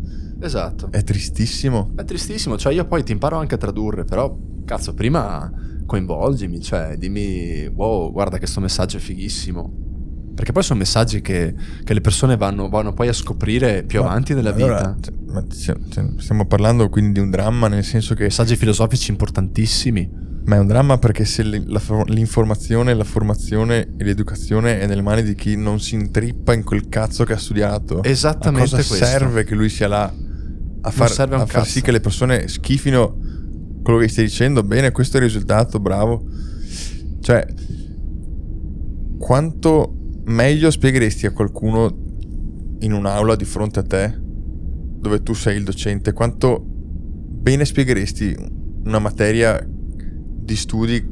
Esatto. È tristissimo. È tristissimo, cioè io poi ti imparo anche a tradurre, però cazzo, prima coinvolgimi, cioè dimmi wow, guarda che sto messaggio è fighissimo. Perché poi sono messaggi che le persone vanno poi a scoprire più avanti nella vita. Stiamo parlando quindi di un dramma, nel senso che Messaggi filosofici importantissimi. ma è un dramma perché se l'informazione, la formazione e l'educazione è nelle mani di chi non si intrippa in quel cazzo che ha studiato, Esattamente a cosa questo. serve che lui sia là a far sì che le persone schifino quello che stai dicendo? Bene, questo è il risultato, bravo. Cioè, quanto meglio spiegheresti a qualcuno in un'aula di fronte a te, dove tu sei il docente, quanto bene spiegheresti una materia di studi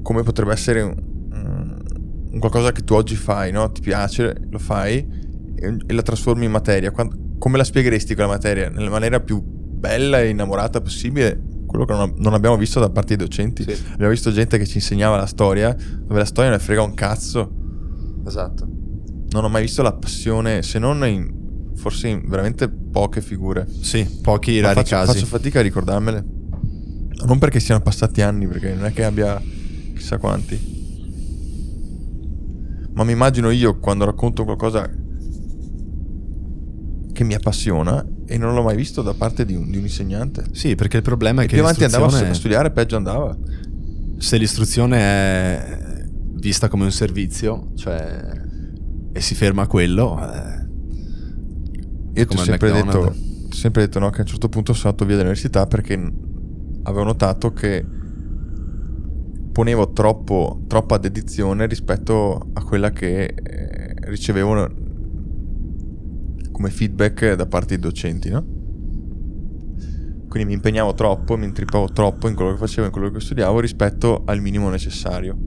come potrebbe essere un qualcosa che tu oggi fai, no? Ti piace, lo fai e la trasformi in materia. Come la spiegheresti quella materia? Nella maniera più bella e innamorata possibile? quello che non abbiamo visto da parte dei docenti. Sì. Abbiamo visto gente che ci insegnava la storia, dove la storia ne frega un cazzo. Esatto. Non ho mai visto la passione, se non forse in veramente poche figure. Sì, pochi Ma rari casi. faccio fatica a ricordarmele. Non perché siano passati anni, perché non è che abbia chissà quanti. Ma mi immagino io quando racconto qualcosa che mi appassiona e non l'ho mai visto da parte di un insegnante. Sì, perché il problema è E che più avanti andavo l'istruzione, a studiare, peggio andava. se l'istruzione è vista come un servizio, cioè, e si ferma a quello, Io ti ho come sempre McDonald's. detto no, che a un certo punto sono andato via dall'università perché avevo notato che ponevo troppa dedizione rispetto a quella che ricevevo come feedback da parte dei docenti, no? Quindi mi impegnavo troppo, mi intrippavo troppo in quello che facevo, in quello che studiavo rispetto al minimo necessario.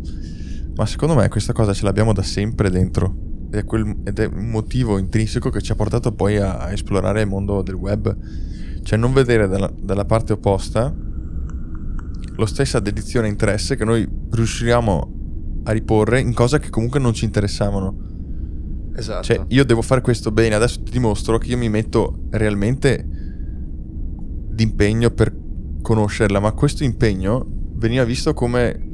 Ma secondo me questa cosa ce l'abbiamo da sempre dentro ed è un motivo intrinseco che ci ha portato poi a esplorare il mondo del web. Cioè non vedere dalla parte opposta la stessa dedizione e interesse che noi riusciamo a riporre in cose che comunque non ci interessavano. Esatto. Cioè io devo fare questo bene, adesso ti dimostro che io mi metto realmente d'impegno per conoscerla, ma questo impegno veniva visto come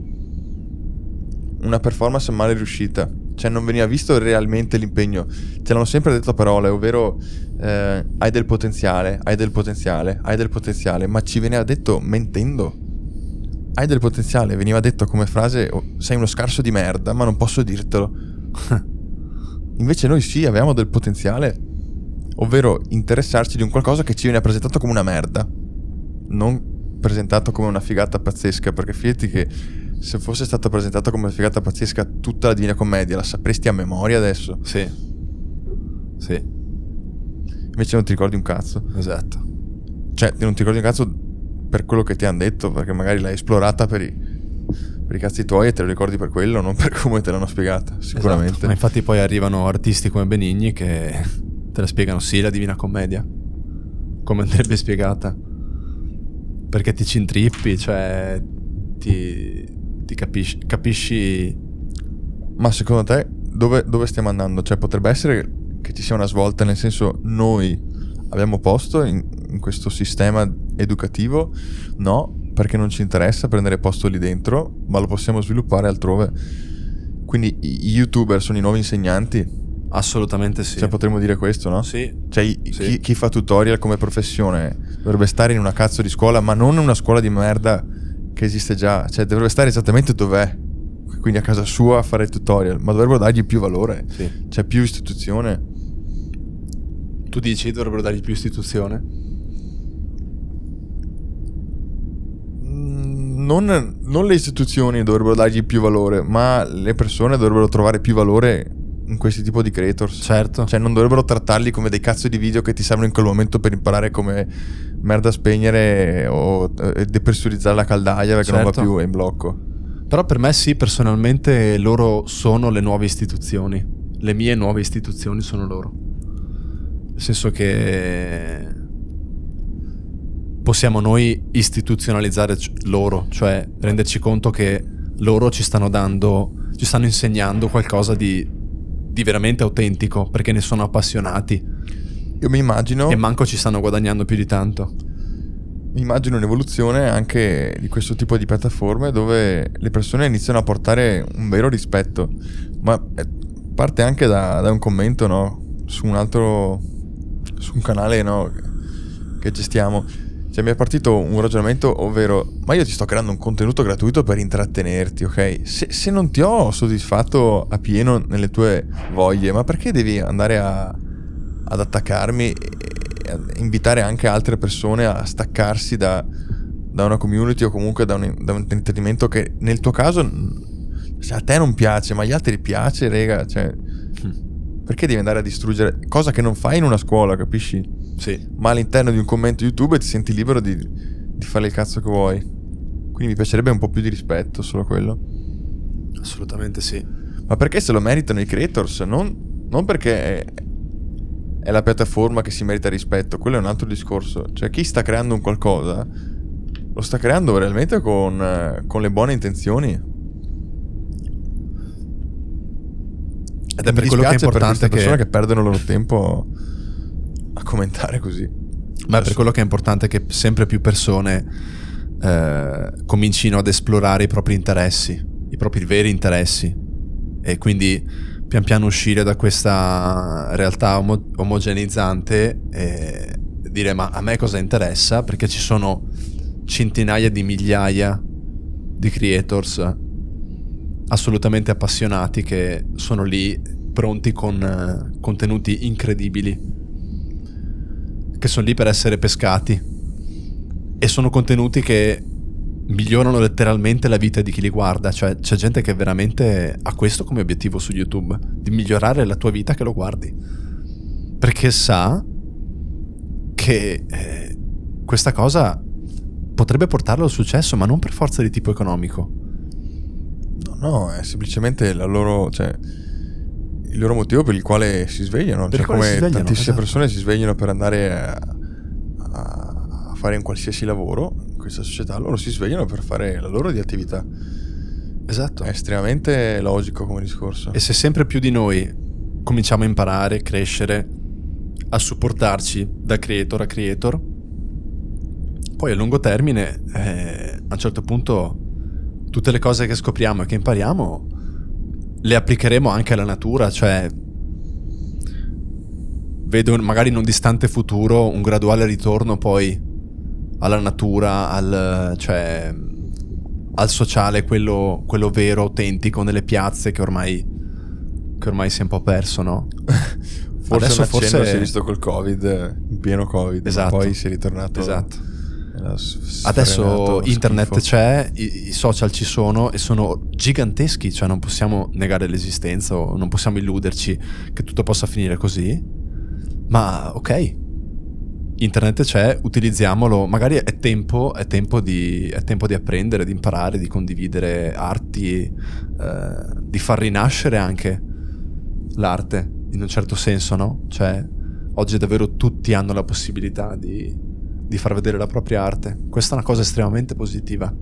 una performance male riuscita. Cioè non veniva visto realmente l'impegno. Ce l'hanno sempre detto a parole, ovvero hai del potenziale, hai del potenziale, hai del potenziale, ma ci veniva detto mentendo. Hai del potenziale, veniva detto come frase sei uno scarso di merda, ma non posso dirtelo. Invece noi sì, avevamo del potenziale, ovvero interessarci di un qualcosa che ci viene presentato come una merda, non presentato come una figata pazzesca, perché fidati che se fosse stato presentato come una figata pazzesca tutta la Divina Commedia la sapresti a memoria adesso. Sì. Sì, Invece non ti ricordi un cazzo. esatto. Cioè non ti ricordi un cazzo per quello che ti hanno detto, perché magari l'hai esplorata per i cazzi tuoi e te lo ricordi per quello, non per come te l'hanno spiegata, sicuramente. Esatto. Ma infatti poi arrivano artisti come Benigni che te la spiegano, sì, la Divina Commedia, come andrebbe spiegata, perché ti ci intrippi, cioè ti capisci. Ma secondo te dove stiamo andando? Cioè potrebbe essere che ci sia una svolta, nel senso noi abbiamo posto in questo sistema educativo? No, perché non ci interessa prendere posto lì dentro, ma lo possiamo sviluppare altrove. Quindi i YouTuber sono i nuovi insegnanti? Assolutamente sì. Cioè potremmo dire questo, no? Sì. Cioè Sì. chi fa tutorial come professione dovrebbe stare in una cazzo di scuola, ma non in una scuola di merda che esiste già. Cioè dovrebbe stare esattamente dov'è, quindi a casa sua a fare tutorial, ma dovrebbero dargli più valore. Sì. C'è più istituzione. Tu dici dovrebbero dargli più istituzione? Non le istituzioni dovrebbero dargli più valore, ma le persone dovrebbero trovare più valore in questi tipo di creators. Certo. Cioè non dovrebbero trattarli come dei cazzo di video che ti servono in quel momento per imparare come merda spegnere o depressurizzare la caldaia perché non va Certo. più in blocco. Però per me sì, personalmente loro sono le nuove istituzioni. Le mie nuove istituzioni sono loro. Nel senso che possiamo noi istituzionalizzare loro, cioè renderci conto che loro ci stanno insegnando qualcosa di veramente autentico, perché ne sono appassionati Io mi immagino e manco ci stanno guadagnando più di tanto. un'evoluzione anche di questo tipo di piattaforme dove le persone iniziano a portare un vero rispetto, ma parte anche da un commento, no? Su un canale, no? Che gestiamo. Cioè mi è partito un ragionamento, ovvero ma io ti sto creando un contenuto gratuito per intrattenerti, ok? Se non ti ho soddisfatto a pieno nelle tue voglie, ma perché devi andare ad attaccarmi e a invitare anche altre persone a staccarsi da una community o comunque da un intrattenimento che nel tuo caso a te non piace, ma agli altri piace, rega, cioè perché devi andare a distruggere cosa che non fai in una scuola, capisci? Sì. Ma all'interno di un commento YouTube ti senti libero di fare il cazzo che vuoi. Quindi mi piacerebbe un po' più di rispetto, solo quello. Assolutamente sì. Ma perché se lo meritano i creators, non perché è la piattaforma che si merita rispetto, quello è un altro discorso. Cioè chi sta creando un qualcosa lo sta creando realmente con le buone intenzioni. Ed è per quello che è importante per queste persone che perdono il loro tempo a commentare così. Ma è per quello che è importante che sempre più persone comincino ad esplorare i propri interessi, i propri veri interessi, e quindi pian piano uscire da questa realtà omogeneizzante e dire: ma a me cosa interessa? Perché ci sono centinaia di migliaia di creators assolutamente appassionati che sono lì pronti con contenuti incredibili, che sono lì per essere pescati, e sono contenuti che migliorano letteralmente la vita di chi li guarda. Cioè c'è gente che veramente ha questo come obiettivo su YouTube, di migliorare la tua vita che lo guardi, perché sa che questa cosa potrebbe portarlo al successo, ma non per forza di tipo economico. No, è semplicemente il loro motivo per il quale si svegliano. Cioè, come tantissime persone si svegliano per andare a fare un qualsiasi lavoro in questa società, loro si svegliano per fare la loro di attività. Esatto. È estremamente logico come discorso. E se sempre più di noi cominciamo a imparare, crescere, a supportarci da creator a creator, poi a lungo termine, a un certo punto, tutte le cose che scopriamo e che impariamo le applicheremo anche alla natura. Cioè vedo magari in un distante futuro un graduale ritorno poi alla natura, al sociale, quello vero, autentico, nelle piazze, che ormai si è un po' perso, no? Forse si è visto col Covid, in pieno Covid. Esatto. Ma poi si è ritornato. Esatto. Adesso internet schifo. c'è, i social ci sono e sono giganteschi, cioè non possiamo negare l'esistenza o non possiamo illuderci che tutto possa finire così. Ma ok, internet c'è, utilizziamolo. Magari è tempo di apprendere, di imparare, di condividere arti, di far rinascere anche l'arte in un certo senso, no? Cioè oggi davvero tutti hanno la possibilità di far vedere la propria arte. Questa è una cosa estremamente positiva.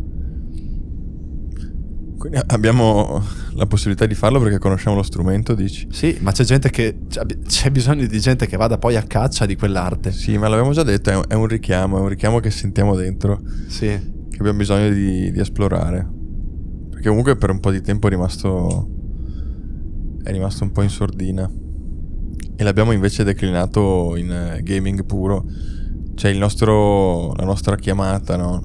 Quindi abbiamo la possibilità di farlo perché conosciamo lo strumento, dici? Sì, ma c'è bisogno di gente che vada poi a caccia di quell'arte. Sì, ma l'abbiamo già detto, è un richiamo che sentiamo dentro. Sì. Che abbiamo bisogno di esplorare. Perché comunque per un po' di tempo è rimasto un po' in sordina. E l'abbiamo invece declinato in gaming puro. C'è la nostra chiamata, no?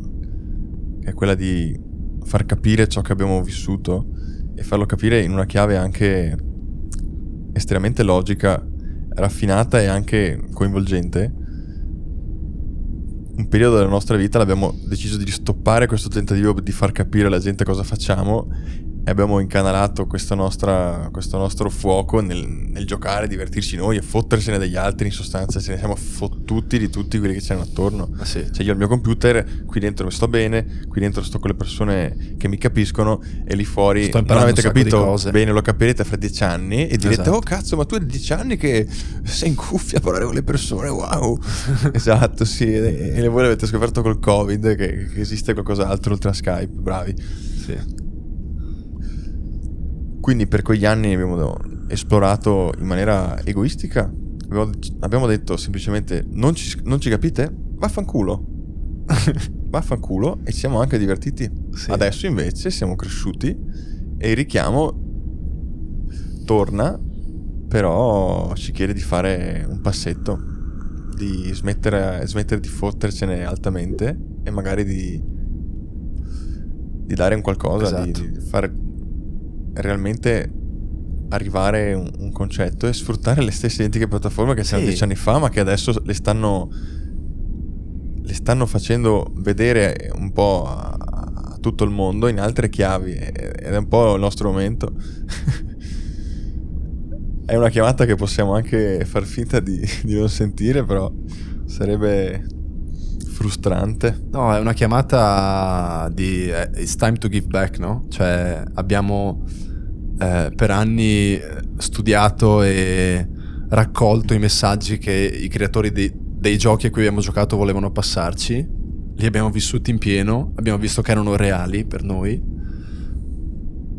Che è quella di far capire ciò che abbiamo vissuto e farlo capire in una chiave anche estremamente logica, raffinata e anche coinvolgente. Un periodo della nostra vita l'abbiamo deciso di stoppare questo tentativo di far capire alla gente cosa facciamo e abbiamo incanalato questo nostro fuoco nel giocare, divertirci noi e fottersene degli altri. In sostanza ce ne siamo fottuti di tutti quelli che c'erano attorno. Sì. Cioè io ho il mio computer, qui dentro mi sto bene, qui dentro sto con le persone che mi capiscono e lì fuori non avete capito bene, lo capirete fra 10 anni e direte: esatto. Oh cazzo, ma tu hai 10 anni che sei in cuffia a parlare con le persone, wow. Esatto, sì, e voi l'avete scoperto col Covid che esiste qualcos'altro oltre a Skype, bravi. Sì. Quindi per quegli anni abbiamo esplorato in maniera egoistica. Abbiamo detto semplicemente: non ci capite? Vaffanculo. Vaffanculo. E ci siamo anche divertiti. Sì. Adesso invece siamo cresciuti e il richiamo torna, però ci chiede di fare un passetto, di smettere di fottercene altamente e magari di dare un qualcosa, esatto. di fare realmente arrivare un concetto e sfruttare le stesse identiche piattaforme che c'erano 10 anni fa, ma che adesso le stanno facendo vedere un po' a tutto il mondo in altre chiavi, ed è un po' il nostro momento. È una chiamata che possiamo anche far finta di non sentire, però sarebbe frustrante. No, è una chiamata di it's time to give back, no? Cioè abbiamo per anni studiato e raccolto i messaggi che i creatori dei giochi a cui abbiamo giocato volevano passarci, li abbiamo vissuti in pieno, abbiamo visto che erano reali per noi,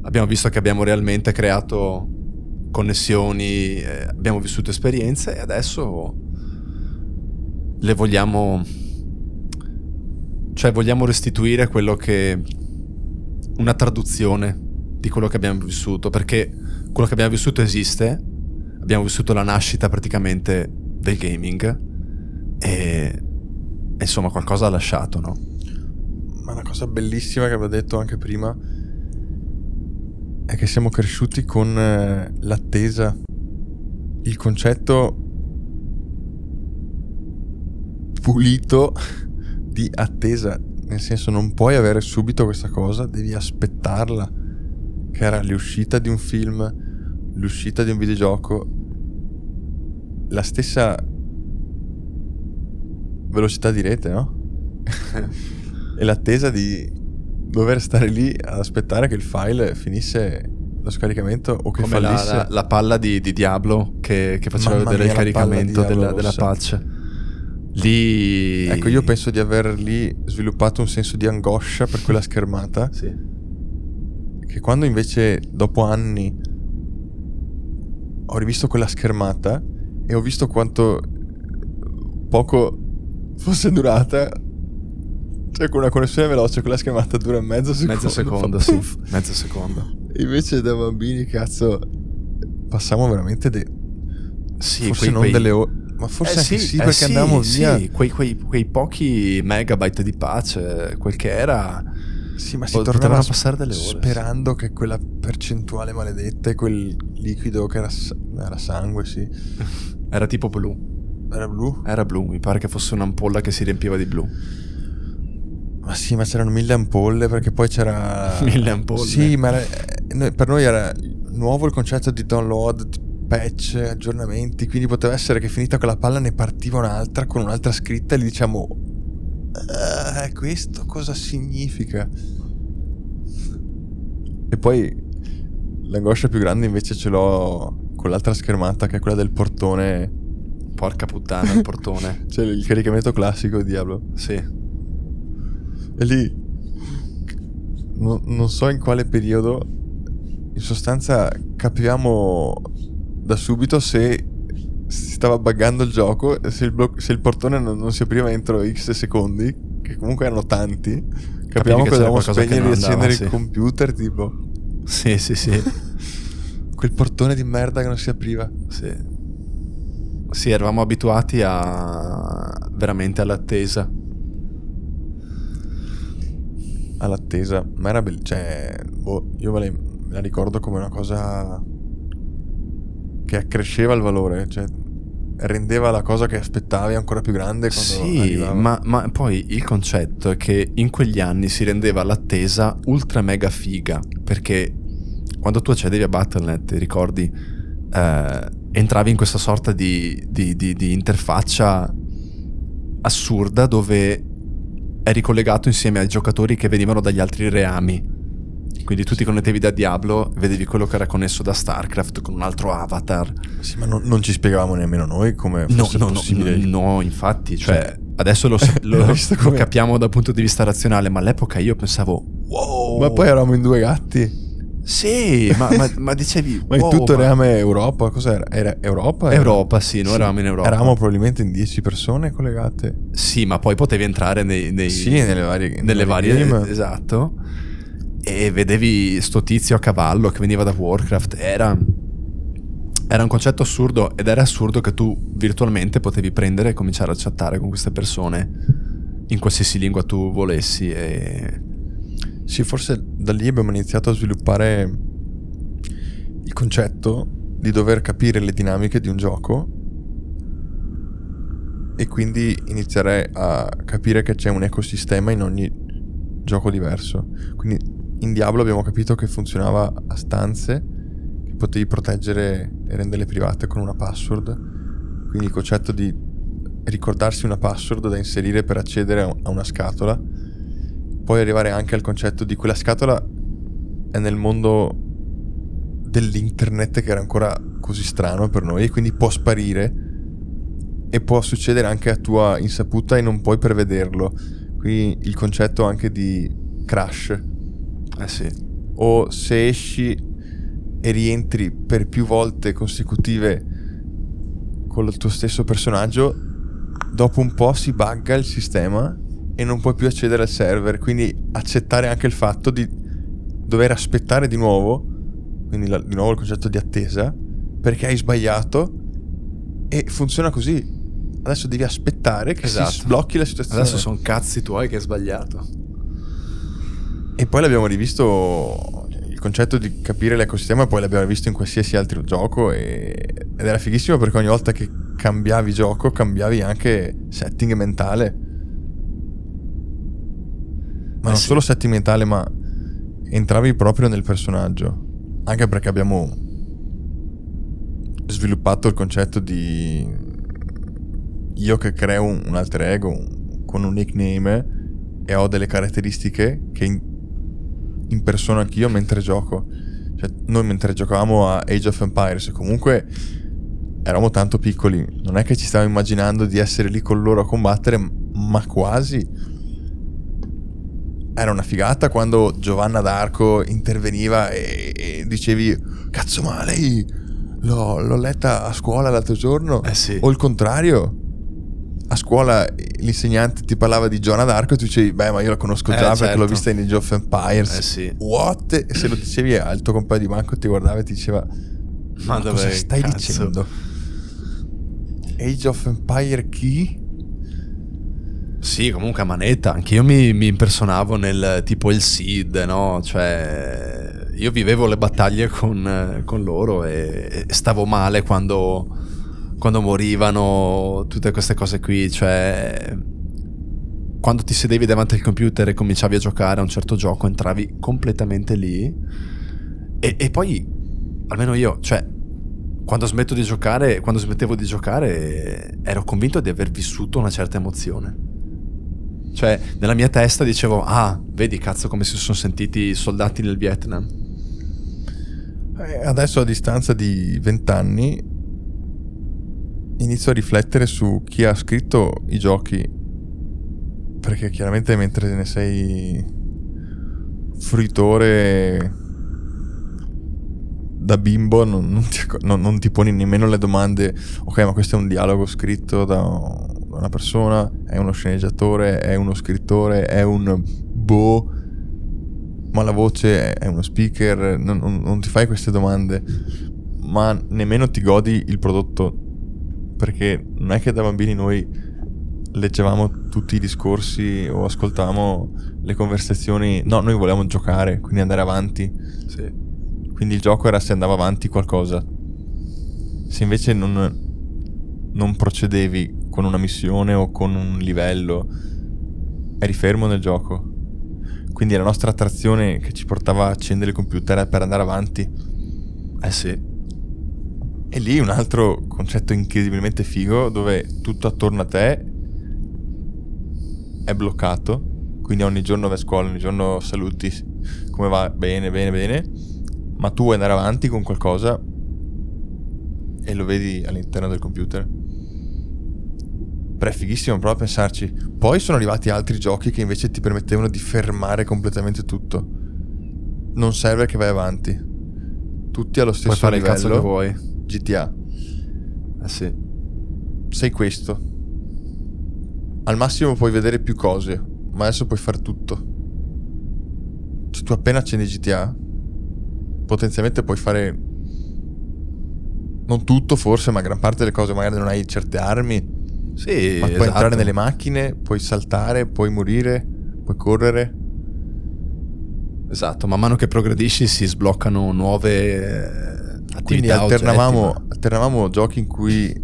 abbiamo visto che abbiamo realmente creato connessioni, abbiamo vissuto esperienze e adesso le vogliamo restituire quello che una traduzione di quello che abbiamo vissuto, perché quello che abbiamo vissuto esiste, abbiamo vissuto la nascita praticamente del gaming e insomma qualcosa ha lasciato, no? Ma la cosa bellissima che avevo detto anche prima è che siamo cresciuti con l'attesa, il concetto pulito di attesa, nel senso non puoi avere subito questa cosa, devi aspettarla, che era l'uscita di un film, l'uscita di un videogioco, la stessa velocità di rete, no? E l'attesa di dover stare lì ad aspettare che il file finisse lo scaricamento o che come fallisse. la palla di Diablo che faceva Mamma vedere mia, il la palla di caricamento Diablo della rossa. patch. Lì... Ecco, io penso di aver lì sviluppato un senso di angoscia per quella schermata, Sì. che quando invece dopo anni ho rivisto quella schermata e ho visto quanto poco fosse durata, cioè con una connessione veloce quella schermata dura mezzo secondo, Sì, mezzo secondo. Invece da bambini, cazzo, passiamo veramente Sì, forse non delle ore, ma forse anche sì, perché andavamo via. Sì, quei pochi megabyte di patch, quel che era. Sì, ma si potevano tornava passare delle ore, sperando che quella percentuale maledetta e quel liquido che era sangue, sì. Era tipo blu. Era blu? Era blu, mi pare che fosse un'ampolla che si riempiva di blu. Ma sì, ma c'erano 1000 ampolle, perché poi c'era 1000 ampolle. Sì, ma per noi era nuovo il concetto di download, patch, aggiornamenti, quindi poteva essere che finita quella palla ne partiva un'altra con un'altra scritta e gli diciamo questo cosa significa? E poi l'angoscia più grande invece ce l'ho con l'altra schermata, che è quella del portone. Porca puttana, il portone. Cioè il caricamento classico di Diablo. Sì. E lì non so in quale periodo, in sostanza capivamo da subito se si stava buggando il gioco, se il portone non si apriva entro X secondi, che comunque erano tanti, capivamo che dovevamo spegnere e riaccendere il computer, tipo. Sì. Quel portone di merda che non si apriva. Sì, eravamo abituati veramente all'attesa. Ma era cioè, io me la ricordo come una cosa che accresceva il valore, cioè rendeva la cosa che aspettavi ancora più grande quando arrivava. ma poi il concetto è che in quegli anni si rendeva l'attesa ultra mega figa, perché quando tu accedevi a Battle.net, ti ricordi, entravi in questa sorta di interfaccia assurda dove eri collegato insieme ai giocatori che venivano dagli altri reami. Quindi tu ti connettevi da Diablo, vedevi quello che era connesso da StarCraft con un altro avatar. Sì, ma non ci spiegavamo nemmeno noi come fosse possibile. No, infatti, cioè adesso lo capiamo dal punto di vista razionale, ma all'epoca io pensavo wow. Ma poi eravamo in due gatti. Sì, ma dicevi ma in tutto reame Europa, cos'era? Era Europa? Europa, sì, noi eravamo in Europa. Eravamo probabilmente in 10 persone collegate. Sì, ma poi potevi entrare nelle varie game. Esatto. E vedevi sto tizio a cavallo che veniva da Warcraft. Era un concetto assurdo, ed era assurdo che tu virtualmente potevi prendere e cominciare a chattare con queste persone in qualsiasi lingua tu volessi. E sì, forse da lì abbiamo iniziato a sviluppare il concetto di dover capire le dinamiche di un gioco e quindi iniziare a capire che c'è un ecosistema in ogni gioco diverso. Quindi in Diablo abbiamo capito che funzionava a stanze, che potevi proteggere e renderle private con una password. Quindi il concetto di ricordarsi una password da inserire per accedere a una scatola. Poi arrivare anche al concetto di quella scatola è nel mondo dell'internet, che era ancora così strano per noi, e quindi può sparire e può succedere anche a tua insaputa e non puoi prevederlo. Qui il concetto anche di crash. Sì. O se esci e rientri per più volte consecutive con il tuo stesso personaggio, dopo un po' si bugga il sistema e non puoi più accedere al server, quindi accettare anche il fatto di dover aspettare di nuovo, quindi di nuovo il concetto di attesa, perché hai sbagliato, e funziona così. Adesso devi aspettare che si sblocchi la situazione. Adesso sono cazzi tuoi che hai sbagliato. E poi l'abbiamo rivisto, il concetto di capire l'ecosistema, poi l'abbiamo visto in qualsiasi altro gioco, ed era fighissimo perché ogni volta che cambiavi gioco cambiavi anche setting mentale, ma non solo setting mentale, ma entravi proprio nel personaggio, anche perché abbiamo sviluppato il concetto di io che creo un alter ego con un nickname e ho delle caratteristiche che impersono anch'io mentre gioco. Cioè, noi mentre giocavamo a Age of Empires comunque eravamo tanto piccoli, non è che ci stavamo immaginando di essere lì con loro a combattere, ma quasi. Era una figata quando Giovanna d'Arco interveniva e dicevi cazzo, ma lei l'ho letta a scuola l'altro giorno. Sì. O il contrario, a scuola l'insegnante ti parlava di Giovanna d'Arco e tu dicevi beh, ma io la conosco già perché l'ho vista in Age of Empires. Sì. What? E se lo dicevi al tuo compagno di banco ti guardava e ti diceva ma cosa stai dicendo? Age of Empire chi? Sì, comunque a manetta. Anch'io mi impersonavo nel tipo il Sid, no? Cioè, io vivevo le battaglie con loro e stavo male quando morivano, tutte queste cose qui. Cioè, quando ti sedevi davanti al computer e cominciavi a giocare a un certo gioco, entravi completamente lì. E poi, almeno io, cioè, quando smettevo di giocare, ero convinto di aver vissuto una certa emozione. Cioè, nella mia testa dicevo, vedi cazzo come si sono sentiti i soldati nel Vietnam. Adesso a distanza di 20 anni inizio a riflettere su chi ha scritto i giochi, perché chiaramente mentre ne sei fruitore da bimbo non ti poni nemmeno le domande ok, ma questo è un dialogo scritto da una persona, è uno sceneggiatore, è uno scrittore, è un ma la voce è uno speaker, non ti fai queste domande, ma nemmeno ti godi il prodotto, perché non è che da bambini noi leggevamo tutti i discorsi o ascoltavamo le conversazioni, no, noi volevamo giocare, quindi andare avanti. Sì. Quindi il gioco era se andava avanti qualcosa. Se invece non procedevi con una missione o con un livello, eri fermo nel gioco. Quindi la nostra attrazione che ci portava a accendere il computer era per andare avanti. Sì. E lì un altro concetto incredibilmente figo, dove tutto attorno a te è bloccato. Quindi ogni giorno vai a scuola, ogni giorno saluti, come va? Bene, bene, bene. Ma tu vuoi andare avanti con qualcosa e lo vedi all'interno del computer. Però è fighissimo prova a pensarci. Poi sono arrivati altri giochi che invece ti permettevano di fermare completamente tutto. Non serve che vai avanti, tutti allo stesso puoi fare livello. Il cazzo che vuoi. GTA. Sì. Sei questo. Al massimo puoi vedere più cose, ma adesso puoi fare tutto. Se tu appena accendi GTA, potenzialmente puoi fare non tutto forse, ma gran parte delle cose. Magari non hai certe armi, sì, ma puoi entrare nelle macchine, puoi saltare, puoi morire, puoi correre. Esatto, man mano che progredisci si sbloccano nuove attività. Quindi alternavamo giochi in cui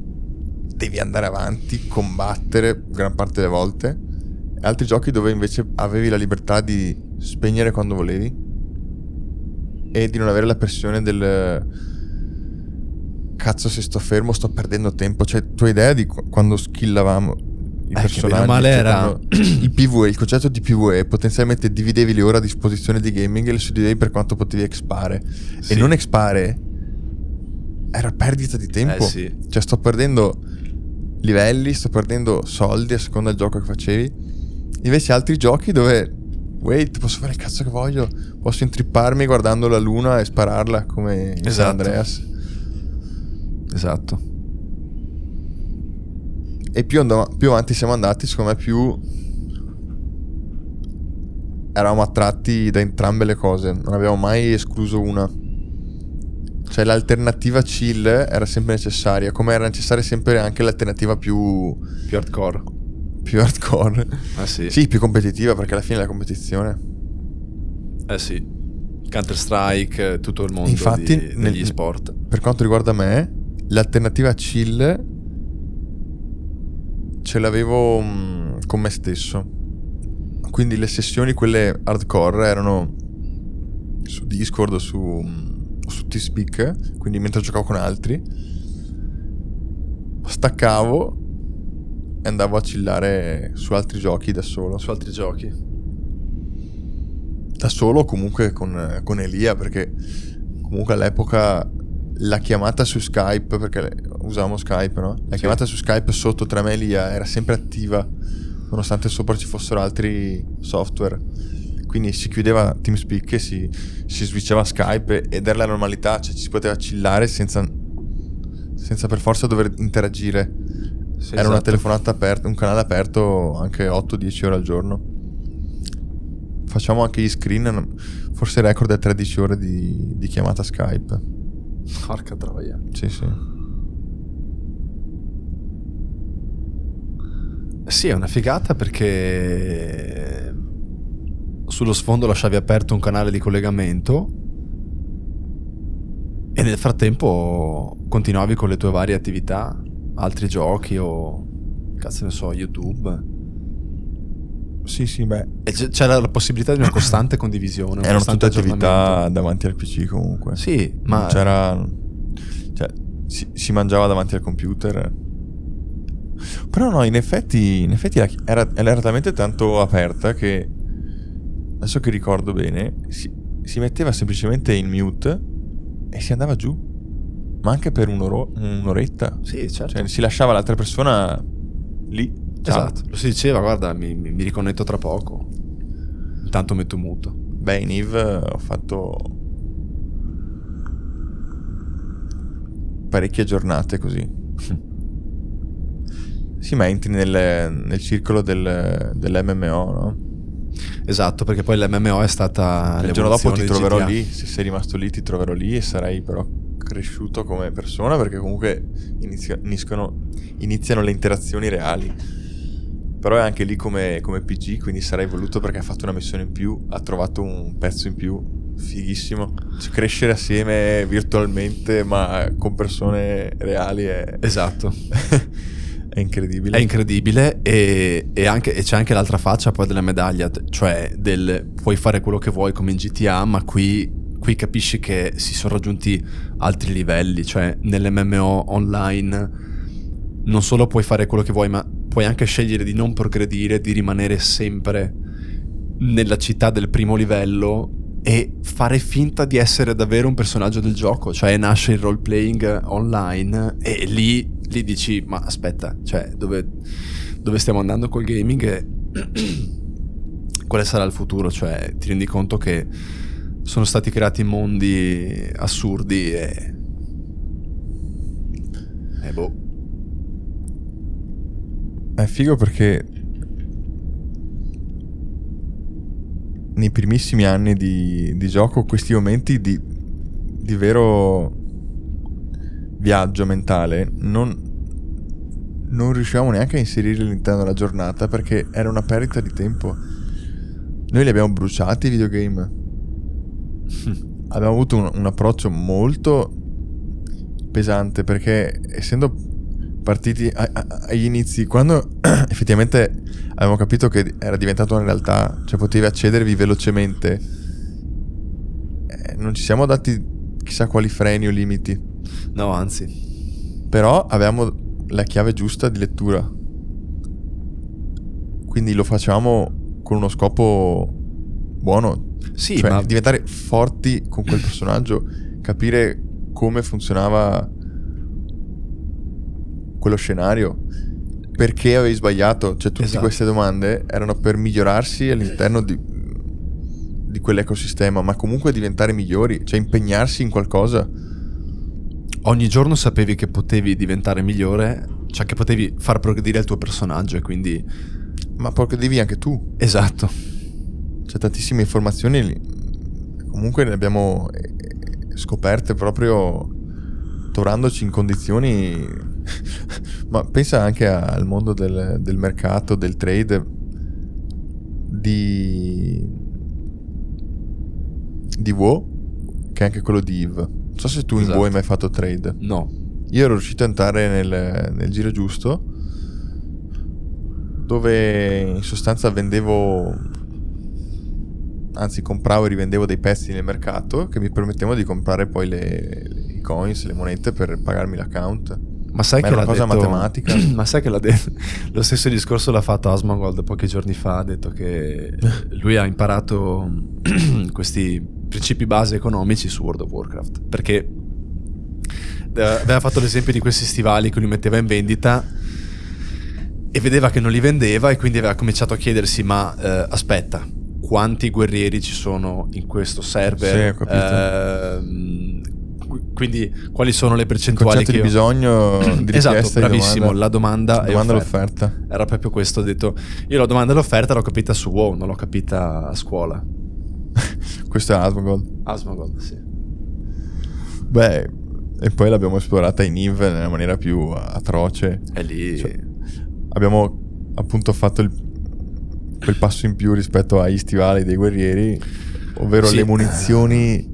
devi andare avanti, combattere gran parte delle volte, e altri giochi dove invece avevi la libertà di spegnere quando volevi e di non avere la pressione del cazzo, se sto fermo sto perdendo tempo. Cioè, tua idea di quando skillavamo i personaggi, male era il PvE, il concetto di PvE, potenzialmente dividevi le ore a disposizione di gaming e le suddividevi per quanto potevi expare. Sì. E non expare era perdita di tempo. Sì. Cioè, sto perdendo livelli, sto perdendo soldi a seconda del gioco che facevi, Invece altri giochi dove wait, posso fare il cazzo che voglio, posso intripparmi guardando la luna e spararla come in San Andreas. Esatto. E più avanti siamo andati, secondo me più eravamo attratti da entrambe le cose, non abbiamo mai escluso una. Cioè l'alternativa chill era sempre necessaria, come era necessaria sempre anche l'alternativa più hardcore. Più hardcore. Ah sì. Sì, più competitiva, perché alla fine è la competizione. Sì. Counter Strike, tutto il mondo. Infatti, degli sport. Per quanto riguarda me, l'alternativa chill ce l'avevo con me stesso. Quindi le sessioni, quelle hardcore, erano su Discord o su TeamSpeak, quindi mentre giocavo con altri. Staccavo e andavo a chillare su altri giochi da solo. Su altri giochi. Da solo o comunque con Elia, perché comunque all'epoca la chiamata su Skype, perché usavamo Skype, no? La chiamata su Skype sotto tra me e Elia era sempre attiva, nonostante sopra ci fossero altri software. Quindi si chiudeva TeamSpeak e si switchava Skype ed era la normalità, cioè ci si poteva chillare senza per forza dover interagire. Sì, era una telefonata aperta, un canale aperto anche 8-10 ore al giorno. Facciamo anche gli screen, forse il record è 13 ore di chiamata Skype. Porca troia. Sì. Sì, è una figata perché sullo sfondo lasciavi aperto un canale di collegamento e nel frattempo continuavi con le tue varie attività, altri giochi o cazzo ne so, YouTube. Sì, beh. E c'era la possibilità di una costante condivisione. Erano tutte attività davanti al PC comunque. Sì, ma non c'era, cioè si mangiava davanti al computer. Però no, in effetti era talmente tanto aperta che, adesso che ricordo bene, si metteva semplicemente in mute e si andava giù, ma anche per un'oretta. Sì, certo. Cioè si lasciava l'altra persona lì. Ciao. Esatto, lo si diceva, guarda, mi riconnetto tra poco, intanto metto muto. Beh, in Eve ho fatto parecchie giornate così. Sì, ma entri nel circolo dell'MMO, no? Esatto, perché poi l'MMO è stata il giorno dopo ti troverò GTA. lì, se sei rimasto lì ti troverò lì e sarai però cresciuto come persona, perché comunque iniziano le interazioni reali. Però è anche lì come PG, quindi sarai voluto perché ha fatto una missione in più, ha trovato un pezzo in più, fighissimo. Crescere assieme virtualmente ma con persone reali è... Esatto. È incredibile. È incredibile e c'è anche l'altra faccia poi della medaglia, cioè puoi fare quello che vuoi come in GTA, ma qui capisci che si sono raggiunti altri livelli, cioè nell'MMO online non solo puoi fare quello che vuoi, ma puoi anche scegliere di non progredire, di rimanere sempre nella città del primo livello e fare finta di essere davvero un personaggio del gioco, cioè nasce il role playing online e lì dici ma aspetta, cioè dove stiamo andando col gaming e quale sarà il futuro, cioè ti rendi conto che sono stati creati mondi assurdi e boh. È figo perché nei primissimi anni di gioco questi momenti di vero viaggio mentale non riuscivamo neanche a inserirli all'interno della giornata perché era una perdita di tempo. Noi li abbiamo bruciati i videogame. Abbiamo avuto un approccio molto pesante perché essendo partiti agli inizi, quando effettivamente avevamo capito che era diventata una realtà, cioè potevi accedervi velocemente, non ci siamo dati chissà quali freni o limiti. No, anzi. Però avevamo la chiave giusta di lettura, quindi lo facevamo con uno scopo buono. Sì, cioè ma diventare forti con quel personaggio, capire come funzionava quello scenario. perché avevi sbagliato. Cioè tutte Esatto. queste domande erano per migliorarsi all'interno di quell'ecosistema, ma comunque diventare migliori, cioè impegnarsi in qualcosa. Ogni giorno sapevi che potevi diventare migliore, cioè che potevi far progredire il tuo personaggio, e quindi... Ma porco devi anche tu. Esatto. C'è tantissime informazioni comunque ne abbiamo scoperte proprio trovandoci in condizioni ma pensa anche al mondo del mercato, del trade, di WoW, che è anche quello di EVE. Non so se tu in Esatto. WoW hai mai fatto trade. No. Io ero riuscito a entrare nel giro giusto, dove in sostanza compravo e rivendevo dei pezzi nel mercato che mi permettevano di comprare poi i coins, le monete per pagarmi l'account. Ma sai Ma che è una l'ha cosa detto... matematica. Ma sai che lo stesso discorso l'ha fatto Asmongold pochi giorni fa. Ha detto che lui ha imparato questi principi base economici su World of Warcraft, perché aveva fatto l'esempio di questi stivali che lui metteva in vendita e vedeva che non li vendeva, e quindi aveva cominciato a chiedersi: ma aspetta, quanti guerrieri ci sono in questo server? Sì, ho capito. Quindi quali sono le Il percentuali concetto che di bisogno, di esatto, richiesta, bravissimo, di la domanda e e offerta. l'offerta. Era proprio questo. Ho detto, io la domanda e l'offerta l'ho capita su WoW, non l'ho capita a scuola. Questo è Asmongold. Asmongold, sì. Beh, e poi l'abbiamo esplorata in EVE nella maniera più atroce. E lì Abbiamo appunto fatto quel passo in più rispetto agli stivali dei guerrieri, ovvero sì. le munizioni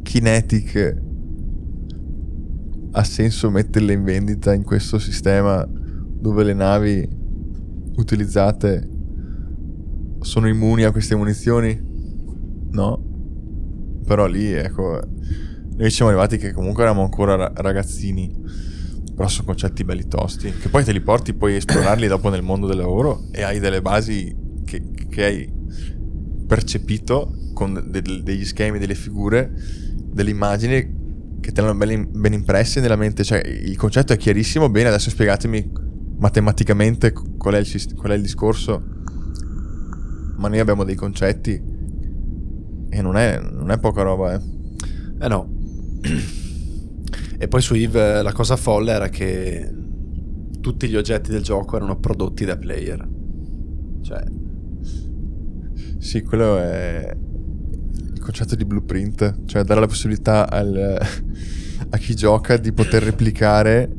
kinetic. Ha senso metterle in vendita in questo sistema dove le navi utilizzate sono immuni a queste munizioni? No. Però lì, ecco, noi ci siamo arrivati che comunque eravamo ancora ragazzini, però sono concetti belli tosti, che poi te li porti, puoi esplorarli dopo nel mondo del lavoro e hai delle basi che hai percepito con degli schemi, delle figure, delle immagini che te l'hanno ben impresse nella mente. Cioè il concetto è chiarissimo. Bene, adesso spiegatemi matematicamente qual è il discorso. Ma noi abbiamo dei concetti e non è poca roba, no. E poi su EVE la cosa folle era che tutti gli oggetti del gioco erano prodotti da player. Cioè sì, quello è il concetto di blueprint, cioè dare la possibilità a chi gioca di poter replicare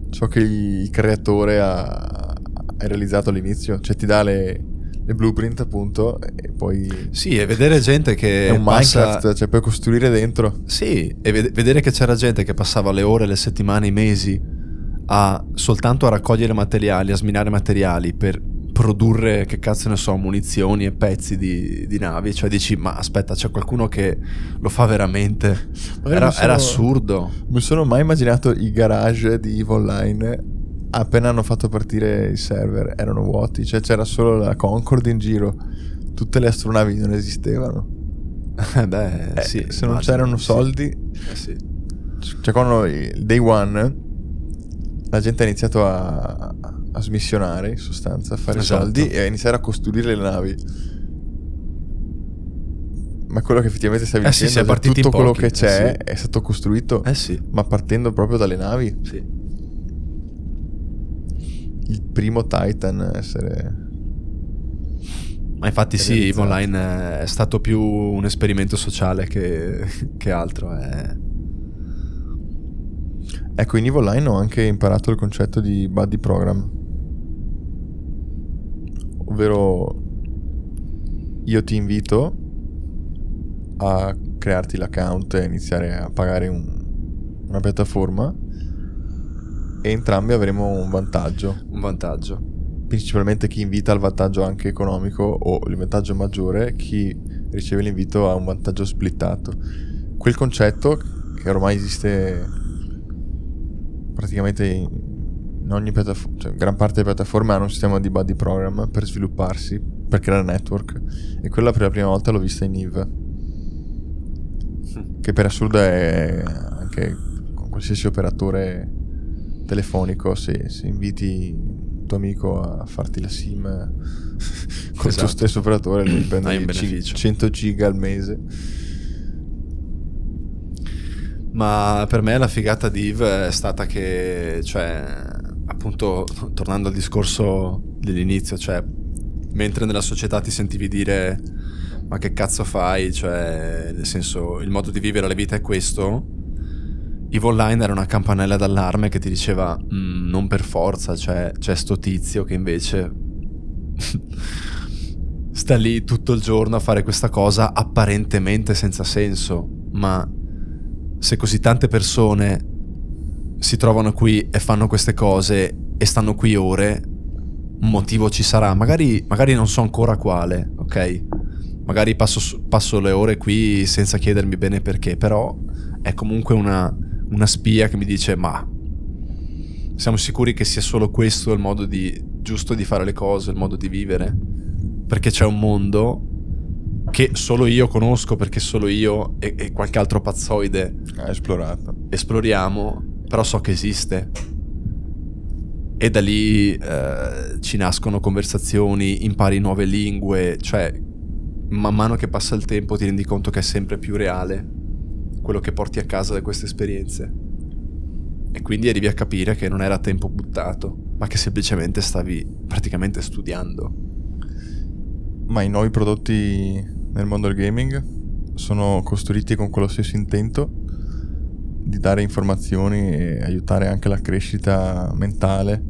ciò che il creatore ha realizzato all'inizio. Cioè ti dà le blueprint, appunto, e poi sì, e vedere gente che è un Minecraft, cioè puoi costruire dentro. Sì, e vedere che c'era gente che passava le ore, le settimane, i mesi soltanto a raccogliere materiali, a sminare materiali per produrre, che cazzo ne so, munizioni e pezzi di navi. Cioè dici, ma aspetta, c'è qualcuno che lo fa veramente? Era assurdo. Non sono mai immaginato i garage di EVE Online appena hanno fatto partire il server, erano vuoti, cioè c'era solo la Concorde in giro, tutte le astronavi non esistevano. Beh, sì, se non c'erano soldi, sì. Cioè quando il day one la gente ha iniziato a smissionare, in sostanza, a fare soldi e a iniziare a costruire le navi. Ma quello che effettivamente stavi dicendo, sì, tutto quello che c'è sì. è stato costruito, sì. ma partendo proprio dalle navi. Sì. Il primo Titan a essere... Ma infatti sì, EVE Online è stato più un esperimento sociale che altro. Ecco, in EVE Online ho anche imparato il concetto di buddy program, ovvero io ti invito a crearti l'account e iniziare a pagare una piattaforma e entrambi avremo un vantaggio. Principalmente chi invita al vantaggio anche economico, o il vantaggio maggiore, chi riceve l'invito ha un vantaggio splittato. Quel concetto che ormai esiste praticamente in ogni piattaforma, cioè gran parte delle piattaforme hanno un sistema di buddy program per svilupparsi, per creare network, e quella per la prima volta l'ho vista in EVE, che per assurdo è anche con qualsiasi operatore telefonico, se inviti un tuo amico a farti la SIM con il tuo stesso operatore, lui Hai un prende beneficio. 100 giga al mese. Ma per me la figata di Eve è stata che, cioè, appunto, tornando al discorso dell'inizio, cioè, mentre nella società ti sentivi dire ma che cazzo fai, cioè, nel senso, il modo di vivere la vita è questo, EVE Online era una campanella d'allarme che ti diceva non per forza, cioè, c'è sto tizio che invece sta lì tutto il giorno a fare questa cosa apparentemente senza senso, ma se così tante persone si trovano qui e fanno queste cose e stanno qui ore, un motivo ci sarà. Magari non so ancora quale, ok? Magari passo le ore qui senza chiedermi bene perché, però è comunque una spia che mi dice ma siamo sicuri che sia solo questo il modo giusto di fare le cose, il modo di vivere? Perché c'è un mondo che solo io conosco, perché solo io e qualche altro pazzoide esploriamo, però so che esiste. E da lì ci nascono conversazioni, impari nuove lingue, cioè man mano che passa il tempo ti rendi conto che è sempre più reale quello che porti a casa da queste esperienze. E quindi arrivi a capire che non era tempo buttato, ma che semplicemente stavi praticamente studiando. Ma i nuovi prodotti nel mondo del gaming sono costruiti con quello stesso intento di dare informazioni e aiutare anche la crescita mentale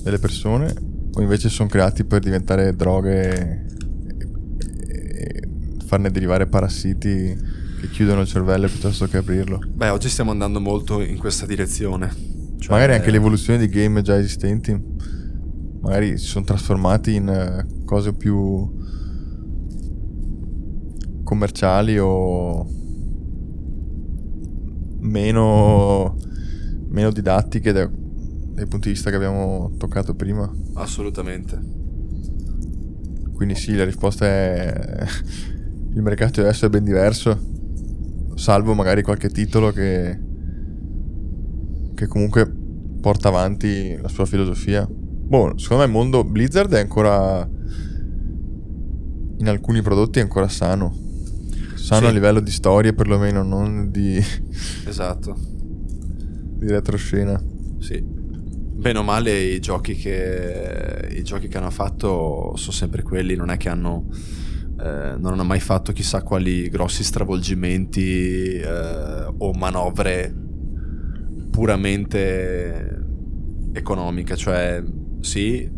delle persone, o invece sono creati per diventare droghe e farne derivare parassiti che chiudono il cervello piuttosto che aprirlo? Beh, oggi stiamo andando molto in questa direzione, cioè, magari anche l'evoluzione di game già esistenti magari si sono trasformati in cose più commerciali o meno didattiche dai punti di vista che abbiamo toccato prima. Assolutamente. Quindi sì, la risposta è il mercato adesso è ben diverso, salvo magari qualche titolo che comunque porta avanti la sua filosofia. Secondo me il mondo Blizzard è ancora, in alcuni prodotti è ancora sano sì, a livello di storie perlomeno, non di esatto, di retroscena. Sì, bene o male i giochi che hanno fatto sono sempre quelli, non è che non hanno mai fatto chissà quali grossi stravolgimenti o manovre puramente economiche, cioè sì,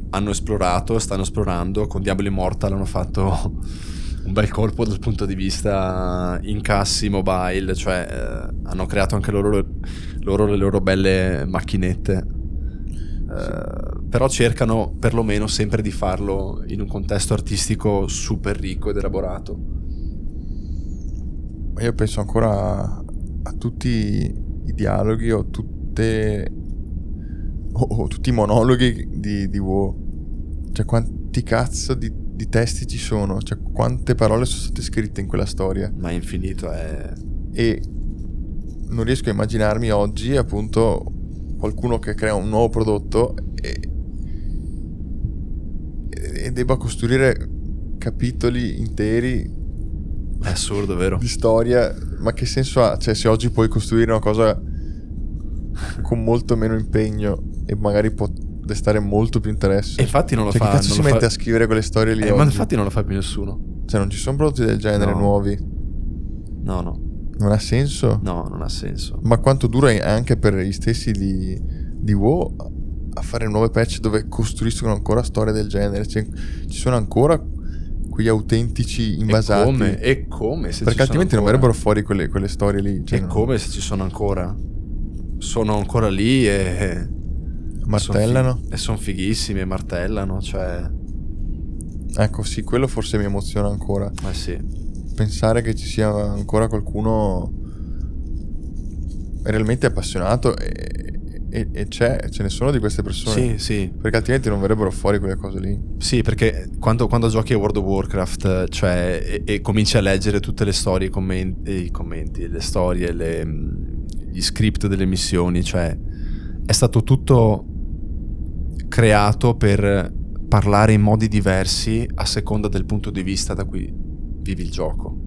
hanno esplorato, stanno esplorando, con Diablo Immortal hanno fatto un bel colpo dal punto di vista incassi mobile, cioè hanno creato anche loro le loro belle macchinette, però cercano perlomeno sempre di farlo in un contesto artistico super ricco ed elaborato. Io penso ancora a tutti i dialoghi o tutti i monologhi di WoW, cioè quanti cazzo di testi ci sono, cioè quante parole sono state scritte in quella storia, ma è infinito. E non riesco a immaginarmi oggi appunto qualcuno che crea un nuovo prodotto e debba costruire capitoli interi, è assurdo, vero? Di storia. Ma che senso ha? Cioè, se oggi puoi costruire una cosa con molto meno impegno e magari può destare molto più interesse, e infatti non lo fa. Chi cazzo si mette a scrivere quelle storie lì oggi? Ma infatti non lo fa più nessuno. Cioè non ci sono prodotti del genere nuovi. No. Non ha senso? No, non ha senso. Ma quanto dura anche per gli stessi di WoW a fare nuove patch dove costruiscono ancora storie del genere? Cioè, ci sono ancora quegli autentici invasati. E come se perché altrimenti non verrebbero fuori quelle storie lì, cioè, e come se ci sono ancora? Sono ancora lì e martellano e sono fighissimi e martellano, cioè ecco, sì, quello forse mi emoziona ancora. Sì, pensare che ci sia ancora qualcuno realmente appassionato e ce ne sono di queste persone. Sì. Perché altrimenti non verrebbero fuori quelle cose lì. Sì, perché quando giochi a World of Warcraft, cioè, e cominci a leggere tutte le storie, i commenti, le storie, gli script delle missioni, cioè è stato tutto creato per parlare in modi diversi a seconda del punto di vista da cui vivi il gioco.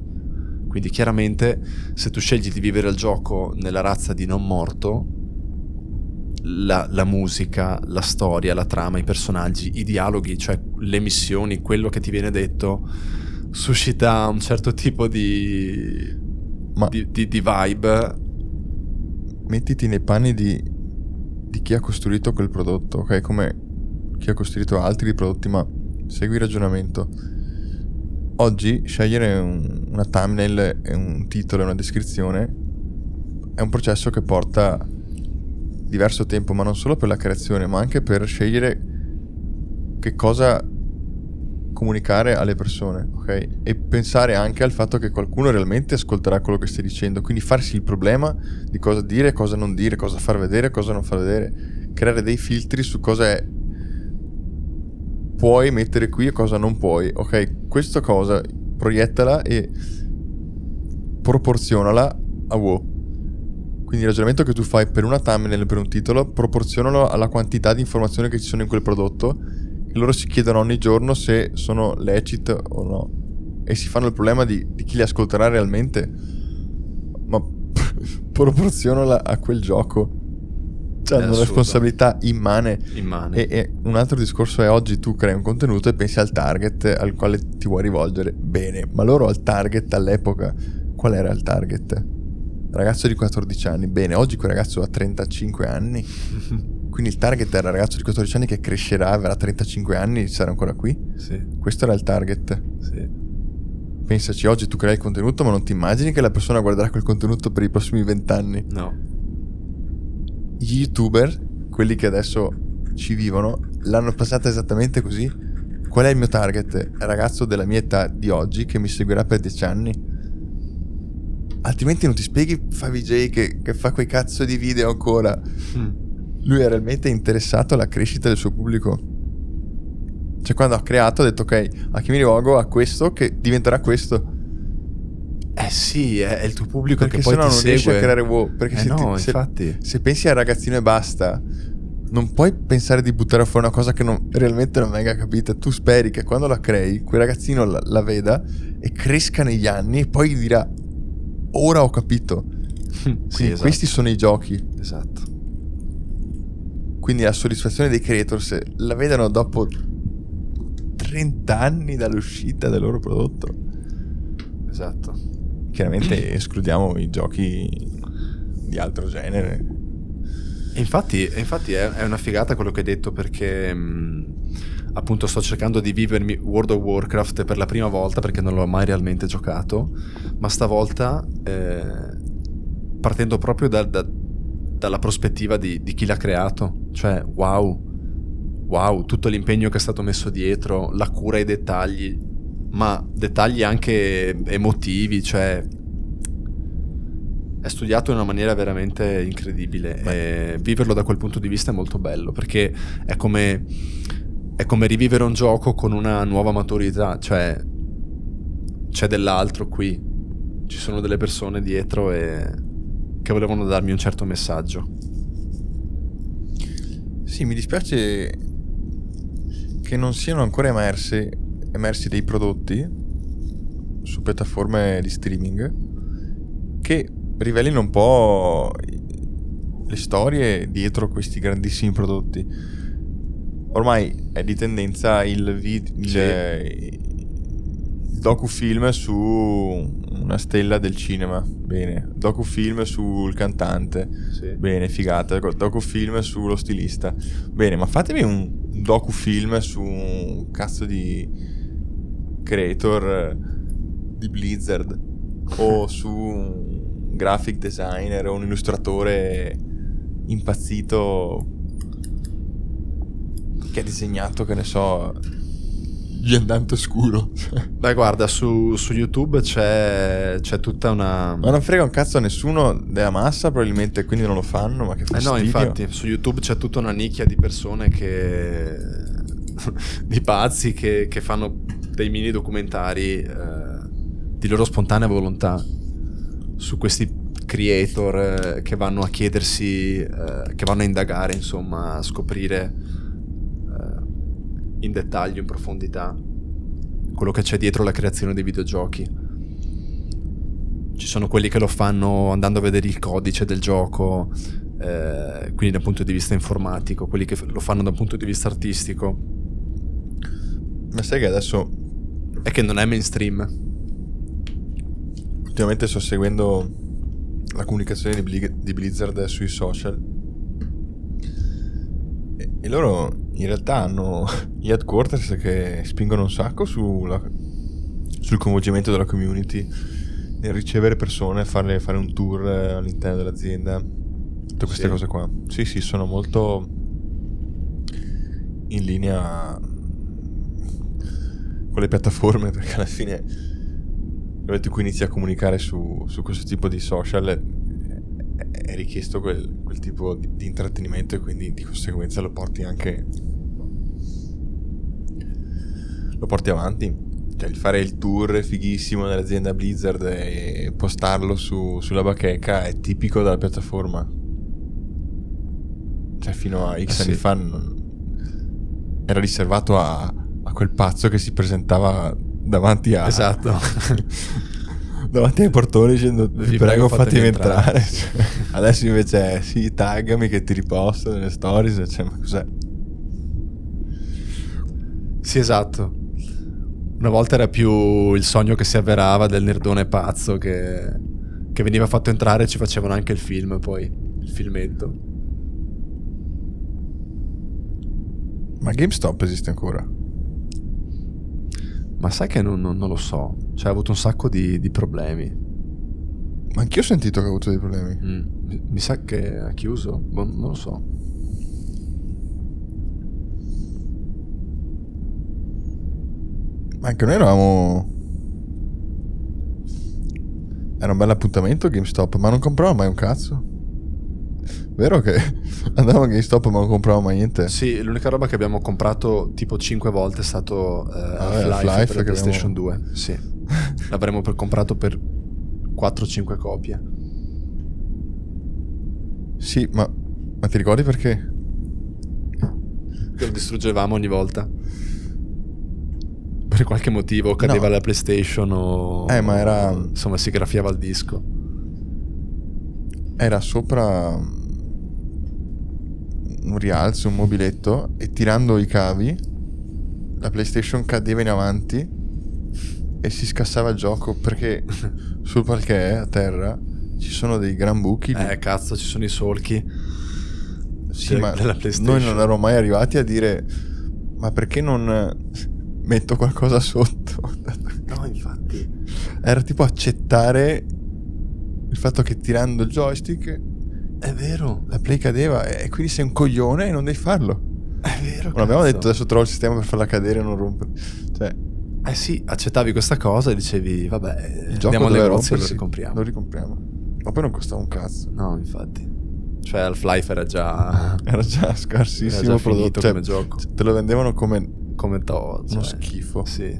Quindi chiaramente se tu scegli di vivere il gioco nella razza di non morto, la musica, la storia, la trama, i personaggi, i dialoghi, cioè le missioni, quello che ti viene detto suscita un certo tipo di vibe. Mettiti nei panni di chi ha costruito quel prodotto, ok? Come chi ha costruito altri prodotti, ma segui il ragionamento. Oggi scegliere una thumbnail e un titolo e una descrizione è un processo che porta diverso tempo, ma non solo per la creazione, ma anche per scegliere che cosa comunicare alle persone, ok? E pensare anche al fatto che qualcuno realmente ascolterà quello che stai dicendo, quindi farsi il problema di cosa dire, cosa non dire, cosa far vedere, cosa non far vedere, creare dei filtri su cosa puoi mettere qui e cosa non puoi, ok? Questa cosa proiettala e proporzionala a WoW. Quindi il ragionamento che tu fai per una thumbnail e per un titolo, proporzionalo alla quantità di informazioni che ci sono in quel prodotto, che loro si chiedono ogni giorno se sono lecit o no, e si fanno il problema di chi li ascolterà realmente, ma proporzionala a quel gioco. Cioè, hanno una responsabilità immane. E un altro discorso è: oggi tu crei un contenuto e pensi al target al quale ti vuoi rivolgere. Bene, ma loro al target all'epoca, qual era il target? Ragazzo di 14 anni. Bene, oggi quel ragazzo ha 35 anni. Quindi il target era il ragazzo di 14 anni che crescerà, avrà 35 anni e sarà ancora qui. Sì. Questo era il target. Sì. Pensaci, oggi tu crei il contenuto, ma non ti immagini che la persona guarderà quel contenuto per i prossimi 20 anni. No. Gli youtuber, quelli che adesso ci vivono, l'hanno passata esattamente così. Qual è il mio target? Il ragazzo della mia età di oggi che mi seguirà per 10 anni. Altrimenti non ti spieghi Favij che fa quei cazzo di video ancora. Lui è realmente interessato alla crescita del suo pubblico. Cioè, quando ha creato ha detto: ok, a chi mi rivolgo? A questo che diventerà questo. Sì, è il tuo pubblico, perché che poi se no ti non segue. riesci a creare WoW. Perché infatti. Se pensi al ragazzino e basta, non puoi pensare di buttare fuori una cosa che realmente non venga capita. Tu speri che quando la crei quel ragazzino la veda e cresca negli anni e poi dirà: ora ho capito. Sì, esatto. Questi sono i giochi. Esatto. Quindi la soddisfazione dei creators la vedono dopo 30 anni dall'uscita del loro prodotto. Esatto. Chiaramente escludiamo i giochi di altro genere. Infatti è una figata quello che hai detto, perché appunto sto cercando di vivermi World of Warcraft per la prima volta, perché non l'ho mai realmente giocato, ma stavolta partendo proprio dalla prospettiva di chi l'ha creato. Cioè wow, tutto l'impegno che è stato messo dietro, la cura ai dettagli, ma dettagli anche emotivi, cioè è studiato in una maniera veramente incredibile. E viverlo da quel punto di vista è molto bello, perché è come rivivere un gioco con una nuova maturità. Cioè c'è dell'altro qui, ci sono delle persone dietro che volevano darmi un certo messaggio. Sì, mi dispiace che non siano ancora emersi dei prodotti su piattaforme di streaming che rivelino un po' le storie dietro questi grandissimi prodotti. Ormai è di tendenza il docufilm su una stella del cinema, bene, docufilm sul cantante, Sì. Bene, figata, docufilm sullo stilista, bene, ma fatemi un docufilm su un cazzo di creator di Blizzard o su un graphic designer o un illustratore impazzito che ha disegnato, che ne so, Viandante Oscuro. Beh, guarda, su YouTube c'è tutta una... Ma non frega un cazzo a nessuno della massa, probabilmente, quindi non lo fanno, ma che fastidio. no, infatti, su YouTube c'è tutta una nicchia di persone di pazzi che fanno dei mini documentari di loro spontanea volontà su questi creator che vanno a chiedersi, che vanno a indagare, insomma, a scoprire in dettaglio, in profondità, quello che c'è dietro la creazione dei videogiochi. Ci sono quelli che lo fanno andando a vedere il codice del gioco, quindi dal punto di vista informatico, quelli che lo fanno dal punto di vista artistico. Ma sai che adesso E che non è mainstream. ultimamente sto seguendo la comunicazione di Blizzard sui social e loro in realtà hanno gli headquarters che spingono un sacco sul coinvolgimento della community, nel ricevere persone, fare un tour all'interno dell'azienda, tutte queste cose qua. Sì, sono molto in linea con le piattaforme, perché alla fine nel momento in cui inizi a comunicare su questo tipo di social è richiesto quel tipo di intrattenimento, e quindi di conseguenza lo porti avanti. Cioè, il fare il tour fighissimo dell'azienda Blizzard e postarlo sulla bacheca è tipico della piattaforma. Cioè, fino a X anni fa era riservato a quel pazzo che si presentava davanti a... Esatto. davanti ai portoni dicendo vi prego fatemi entrare. Adesso invece sì, taggami che ti riposto nelle stories. Cioè, ma cos'è? Sì, esatto. Una volta era più il sogno che si avverava del nerdone pazzo che veniva fatto entrare, e ci facevano anche il film, poi il filmetto. Ma GameStop esiste ancora? Ma sai che non lo so. Cioè, ha avuto un sacco di problemi. Ma anch'io ho sentito che ha avuto dei problemi. Mi sa che ha chiuso. Non lo so. Ma anche noi era un bel appuntamento GameStop, ma non compravo mai un cazzo. Vero che andavo a GameStop ma non compravo mai niente? Sì, l'unica roba che abbiamo comprato tipo 5 volte è stato Half-Life per PlayStation 2. Sì. L'avremmo comprato per 4-5 copie. Sì, ma ti ricordi perché? Che lo distruggevamo ogni volta. Per qualche motivo cadeva la PlayStation o... ma era... Insomma, si graffiava il disco. Era sopra un rialzo, un mobiletto, e tirando i cavi la PlayStation cadeva in avanti e si scassava il gioco, perché sul parquet a terra ci sono dei gran buchi. Cazzo, ci sono i solchi. Sì, ma della PlayStation. noi non eravamo mai arrivati a dire ma perché non metto qualcosa sotto? No, infatti. Era tipo accettare il fatto che tirando il joystick È vero. la play cadeva, e quindi sei un coglione e non devi farlo. È vero. Non abbiamo detto adesso trovo il sistema per farla cadere e non rompere. Cioè, sì, accettavi questa cosa e dicevi vabbè, il gioco andiamo al doveva negozio e lo rompersi, ricompriamo. lo ricompriamo. Ma poi non costava un cazzo. No, infatti. Cioè Half-Life era già Scarsissimo era già prodotto. finito Cioè, come gioco. te lo vendevano come uno uno schifo. Sì.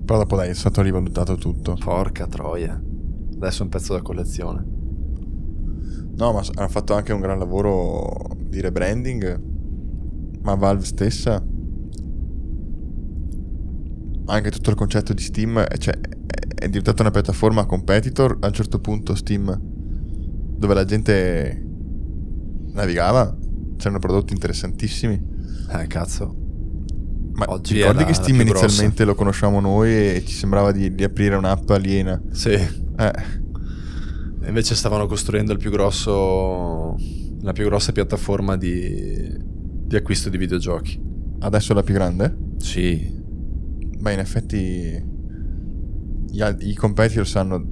Però dopo dai è stato rivalutato tutto. Porca troia. Adesso è un pezzo da collezione. No, ma hanno fatto anche un gran lavoro di rebranding. Ma Valve stessa, anche tutto il concetto di Steam, cioè, è diventata una piattaforma competitor a un certo punto. Steam, dove la gente navigava, c'erano prodotti interessantissimi. Cazzo. Ma Oggi ti ricordi è che la Steam più inizialmente grossa. lo conosciamo noi e ci sembrava di aprire un'app aliena? Sì. E invece stavano costruendo la più grossa piattaforma di acquisto di videogiochi. Adesso è la più grande? Sì. Beh, in effetti i competitors hanno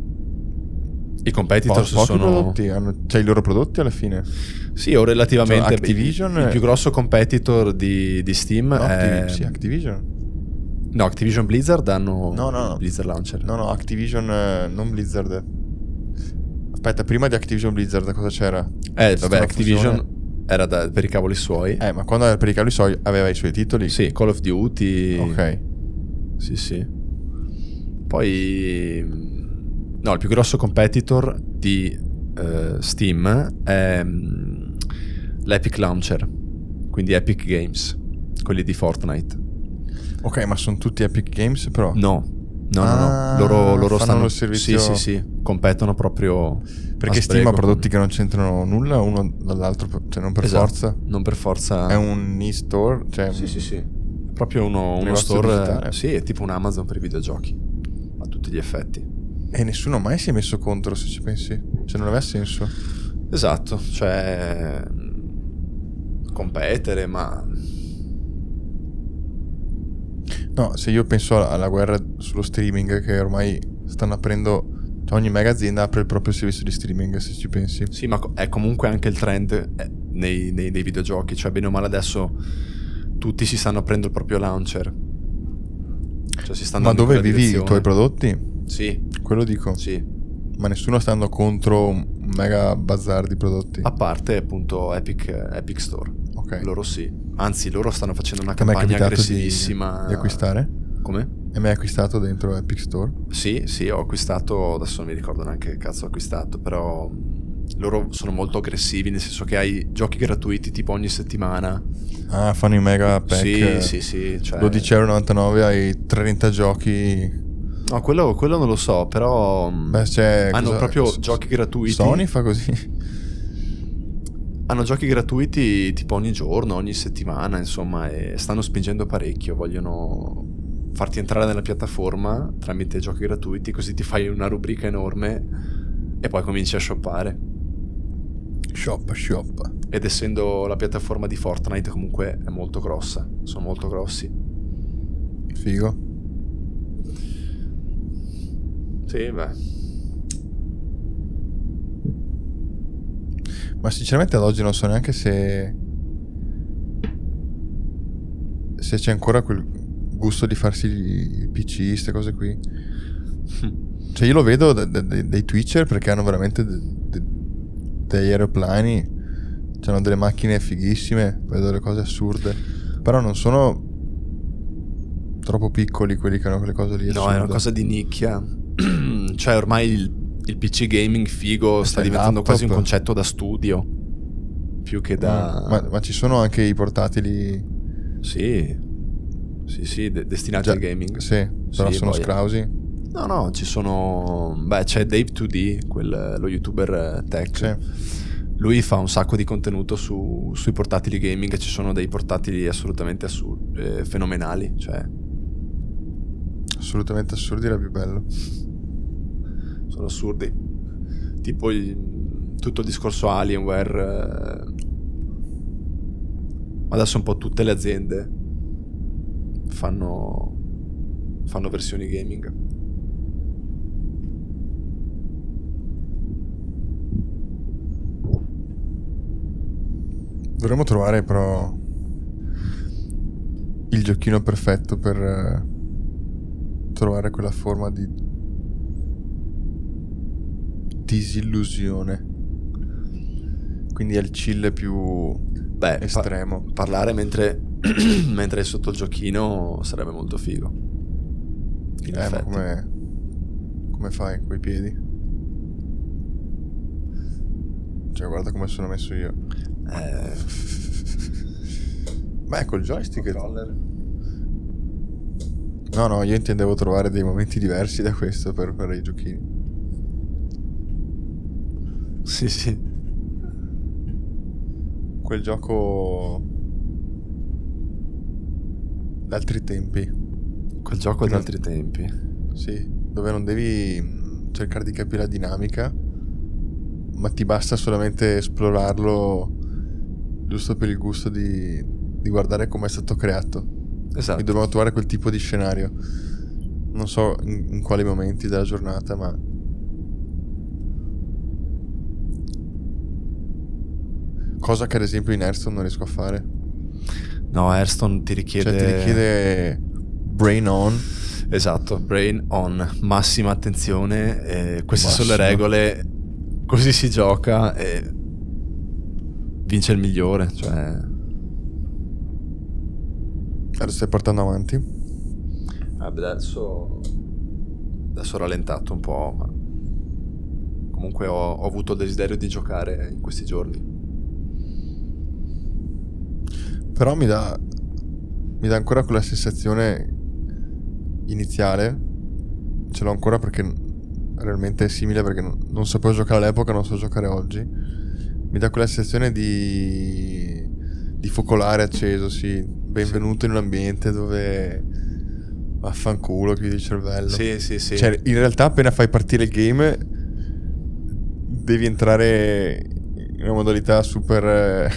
I competitors pochi sono prodotti, cioè i loro prodotti alla fine. Sì, o relativamente. Cioè, Activision il più grosso competitor di Steam è Activision. No, Activision Blizzard hanno No. Blizzard Launcher. No, Activision, non Blizzard. Aspetta, prima di Activision Blizzard cosa c'era? Vabbè, Activision era per i cavoli suoi. Ma quando era per i cavoli suoi aveva i suoi titoli? Sì, Call of Duty. Ok. Sì. Poi No, il più grosso competitor di Steam è l'Epic Launcher, quindi Epic Games, quelli di Fortnite. Ok, ma sono tutti Epic Games però? No. Ah, Loro fanno stanno lo servizio- Sì, competono proprio Perché a Steam ha sbrego prodotti con- che non c'entrano nulla uno dall'altro, cioè non per Esatto, forza. non per forza. È un e-store, cioè Sì. Proprio uno negozio store, digitale. sì, è tipo un Amazon per i videogiochi, a tutti gli effetti. E nessuno mai si è messo contro, se ci pensi. Cioè non aveva senso. Esatto, cioè competere, ma No, se io penso alla guerra sullo streaming che ormai stanno aprendo, cioè ogni mega azienda apre il proprio servizio di streaming, se ci pensi. sì, ma è comunque anche il trend nei videogiochi, cioè bene o male adesso tutti si stanno aprendo il proprio launcher. Cioè si stanno Ma andando dove in quella vivi i tuoi direzione. prodotti? Sì, Quello dico. sì. Ma nessuno sta andando contro un mega bazar di prodotti. A parte appunto Epic Store. Ok. Loro sì. Anzi, loro stanno facendo una Ti è mai campagna capitato aggressivissima. di acquistare? Come? Hai mai acquistato dentro Epic Store? Sì, ho acquistato, adesso non mi ricordo neanche che cazzo ho acquistato, però loro sono molto aggressivi, nel senso che hai giochi gratuiti tipo ogni settimana. Ah, fanno i mega pack. Sì, cioè... 12,99 € hai 30 giochi. No, quello non lo so, però Beh, c'è hanno proprio giochi gratuiti. Sony fa così. Hanno giochi gratuiti tipo ogni giorno, ogni settimana, insomma, e stanno spingendo parecchio, vogliono farti entrare nella piattaforma tramite giochi gratuiti, così ti fai una rubrica enorme e poi cominci a shoppare. Shop. Ed essendo la piattaforma di Fortnite comunque è molto grossa, sono molto grossi. Figo. Sì, beh. Ma sinceramente ad oggi non so neanche se c'è ancora quel gusto di farsi i PC, queste cose qui. Cioè io lo vedo dei Twitcher perché hanno veramente degli aeroplani, hanno delle macchine fighissime, vedo delle cose assurde, però non sono troppo piccoli quelli che hanno quelle cose lì No, assurde. è una cosa di nicchia. Cioè ormai il PC gaming figo sta C'è il diventando quasi un laptop. concetto da studio, più che da... Ma ci sono anche i portatili Sì, destinati già, al gaming. sì, però Sì, sono boia. scrausi. No, ci sono... Beh, c'è Dave2D, lo youtuber tech. Sì. Lui fa un sacco di contenuto sui portatili gaming e ci sono dei portatili assolutamente fenomenali, cioè Assolutamente assurdi, era più bello. sono assurdi. Tipo tutto il discorso Alienware. Adesso un po' tutte le aziende fanno versioni gaming. Dovremmo trovare però il giochino perfetto per trovare quella forma di disillusione. Quindi è il chill più estremo. Parlare mentre mentre è sotto il giochino sarebbe molto figo. In Ma effetti. come fai coi piedi? Cioè guarda come sono messo io. Beh, col joystick No, io intendevo trovare dei momenti diversi da questo per fare i giochini. Sì. Quel gioco d'altri tempi. Quel gioco ad altri tempi. Sì, dove non devi cercare di capire la dinamica, ma ti basta solamente esplorarlo giusto per il gusto di guardare come è stato creato. Esatto. E dobbiamo trovare quel tipo di scenario. Non so in quali momenti della giornata, ma cosa che ad esempio in Hearthstone non riesco a fare. No, Hearthstone ti richiede... Cioè ti richiede brain on. Esatto, brain on, massima attenzione, queste sono le Massima. regole, così si gioca e vince il migliore, cioè... Lo stai portando avanti? Adesso ho rallentato un po', ma comunque ho avuto il desiderio di giocare in questi giorni. Però mi dà ancora quella sensazione iniziale, ce l'ho ancora perché realmente è simile, perché non sapevo giocare all'epoca, non so giocare oggi. Mi dà quella sensazione di focolare acceso, sì, benvenuto in un ambiente dove vaffanculo, chiudi il cervello. Sì. Cioè, in realtà appena fai partire il game devi entrare in una modalità super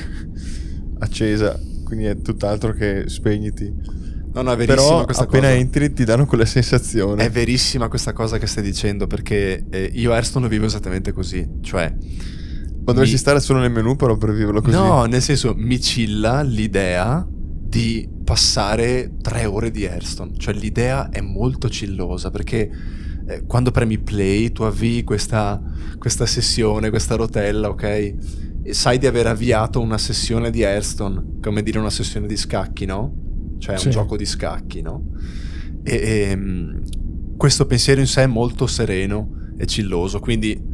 accesa, quindi è tutt'altro che spegniti. No, è verissima però questa appena cosa. entri ti danno quella sensazione. È verissima questa cosa che stai dicendo, perché io Hearthstone lo vivo esattamente così, cioè Ma dovresti stare solo nel menu però per viverlo così. no, nel senso, mi chilla l'idea di passare 3 ore di Hearthstone, cioè l'idea è molto chillosa, perché quando premi play tu avvii questa sessione, questa rotella, ok? E sai di aver avviato una sessione di Hearthstone, come dire una sessione di scacchi, no? Cioè Sì. un gioco di scacchi, no? E questo pensiero in sé è molto sereno e chilloso, quindi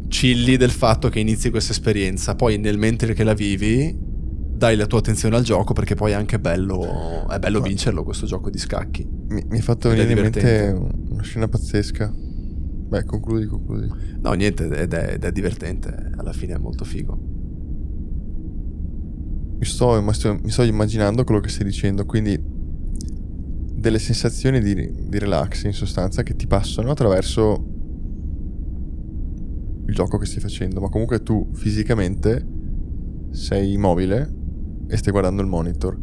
chilli del fatto che inizi questa esperienza, poi nel mentre che la vivi dai la tua attenzione al gioco, perché poi è anche bello vincerlo questo gioco di scacchi. Mi è fatto Ed è venire in mente divertente. una scena pazzesca. Beh, concludi. No, niente, ed è divertente, alla fine è molto figo. Mi sto immaginando quello che stai dicendo, quindi delle sensazioni di relax in sostanza che ti passano attraverso il gioco che stai facendo, ma comunque tu fisicamente sei immobile e stai guardando il monitor.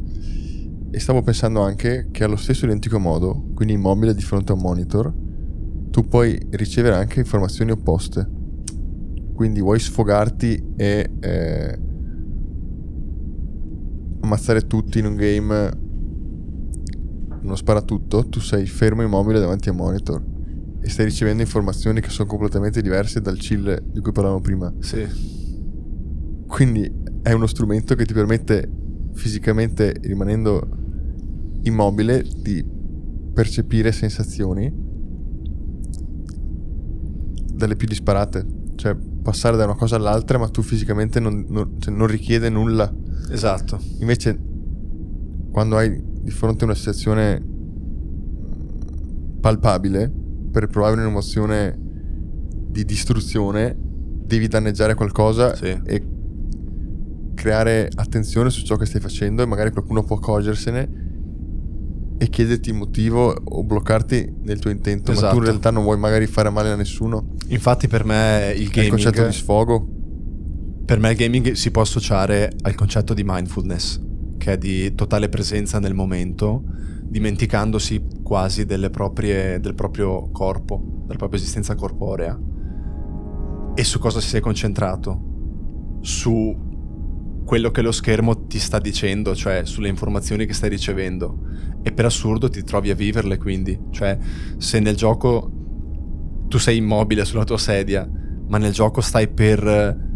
E stavo pensando anche che allo stesso identico modo, quindi immobile di fronte a un monitor, tu puoi ricevere anche informazioni opposte. Quindi vuoi sfogarti e ammazzare tutti in un game, uno sparatutto, tu sei fermo immobile davanti a un monitor e stai ricevendo informazioni che sono completamente diverse dal chill di cui parlavamo prima. Sì. Quindi è uno strumento che ti permette, fisicamente rimanendo immobile, di percepire sensazioni dalle più disparate, cioè passare da una cosa all'altra, ma tu fisicamente non richiede nulla. Esatto. Invece quando hai di fronte a una situazione palpabile, per provare un'emozione di distruzione devi danneggiare qualcosa, Sì. e creare attenzione su ciò che stai facendo, e magari qualcuno può accorgersene e chiederti il motivo o bloccarti nel tuo intento. Esatto. Ma tu in realtà non vuoi magari fare male a nessuno. Infatti per me il È il concetto gaming, di sfogo. per me il gaming si può associare al concetto di mindfulness, che è di totale presenza nel momento, dimenticandosi quasi del proprio corpo, della propria esistenza corporea. E su cosa si sei concentrato? Su quello che lo schermo ti sta dicendo, cioè sulle informazioni che stai ricevendo, e per assurdo ti trovi a viverle. Quindi, cioè, se nel gioco tu sei immobile sulla tua sedia, ma nel gioco stai per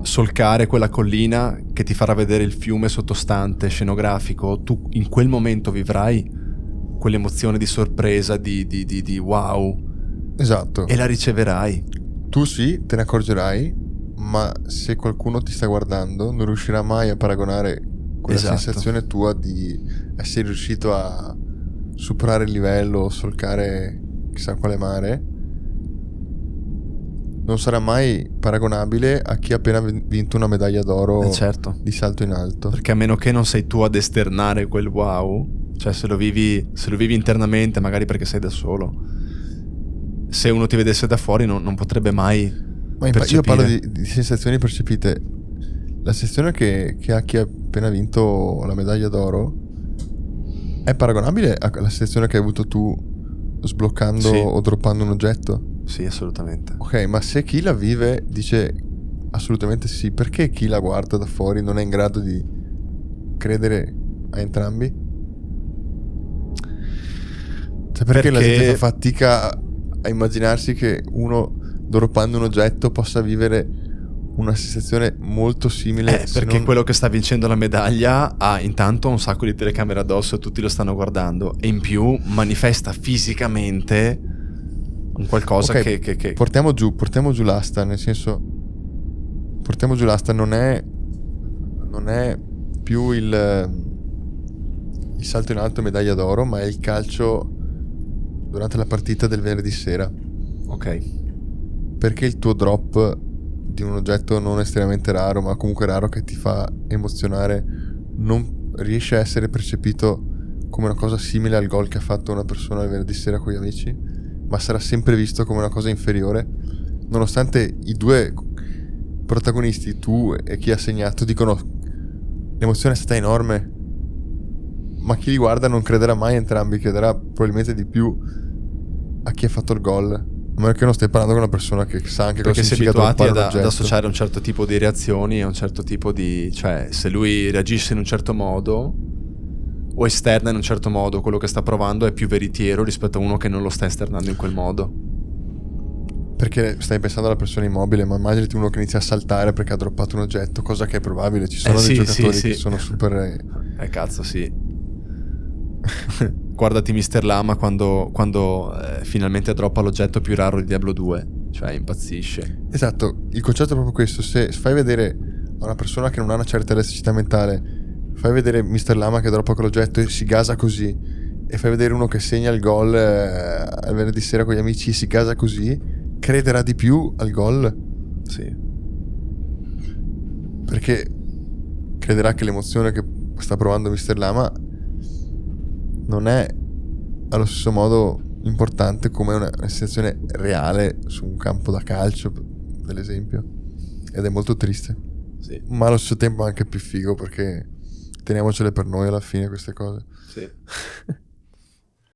solcare quella collina che ti farà vedere il fiume sottostante, scenografico, tu in quel momento vivrai quell'emozione di sorpresa, di wow, Esatto. e la riceverai. Tu sì, te ne accorgerai, ma se qualcuno ti sta guardando non riuscirà mai a paragonare quella Esatto. sensazione tua di essere riuscito a superare il livello, solcare chissà quale mare. Non sarà mai paragonabile a chi ha appena vinto una medaglia d'oro Certo, di salto in alto. perché a meno che non sei tu ad esternare quel wow, cioè se lo vivi internamente, magari perché sei da solo, se uno ti vedesse da fuori non potrebbe mai Ma percepire. io parlo di sensazioni percepite. La sensazione che ha chi ha appena vinto la medaglia d'oro è paragonabile alla sensazione che hai avuto tu sbloccando Sì. o droppando un oggetto? Sì, assolutamente. Ok, ma se chi la vive dice assolutamente sì, perché chi la guarda da fuori non è in grado di credere a entrambi? Cioè, perché la gente fa fatica a immaginarsi che uno droppando un oggetto possa vivere una sensazione molto simile? Perché quello che sta vincendo la medaglia ha intanto un sacco di telecamere addosso e tutti lo stanno guardando, e in più manifesta fisicamente un qualcosa Ok, che... portiamo giù l'asta, nel senso, portiamo giù l'asta, non è più il salto in alto medaglia d'oro, ma è il calcio durante la partita del venerdì sera. Ok. Perché il tuo drop di un oggetto non estremamente raro, ma comunque raro, che ti fa emozionare, non riesce a essere percepito come una cosa simile al gol che ha fatto una persona il venerdì sera con gli amici, ma sarà sempre visto come una cosa inferiore, nonostante i due protagonisti, tu e chi ha segnato, dicono l'emozione è stata enorme, ma chi li guarda non crederà mai entrambi, crederà probabilmente di più a chi ha fatto il gol, a meno che non stai parlando con una persona che sa anche cosa Perché si è significa abituati droppare un ad oggetto. associare un certo tipo di reazioni e un certo tipo di... Cioè, se lui reagisce in un certo modo o esterna in un certo modo quello che sta provando, è più veritiero rispetto a uno che non lo sta esternando in quel modo. Perché stai pensando alla persona immobile, ma immaginati uno che inizia a saltare perché ha droppato un oggetto, cosa che è probabile. Ci sono dei sì, giocatori sì. che sono super... Cazzo, sì. Guardati Mr. Lama quando finalmente droppa l'oggetto più raro di Diablo 2. Cioè, impazzisce. Esatto, il concetto è proprio questo. Se fai vedere a una persona che non ha una certa elasticità mentale, fai vedere Mr. Lama che droppa quell'oggetto e si gasa così, e fai vedere uno che segna il gol al venerdì sera con gli amici e si gasa così, crederà di più al gol. Sì. Perché crederà che l'emozione che sta provando Mr. Lama non è allo stesso modo importante come una sensazione reale su un campo da calcio, per esempio. Ed è molto triste. Sì. Ma allo stesso tempo anche più figo, perché teniamocele per noi alla fine queste cose. Sì.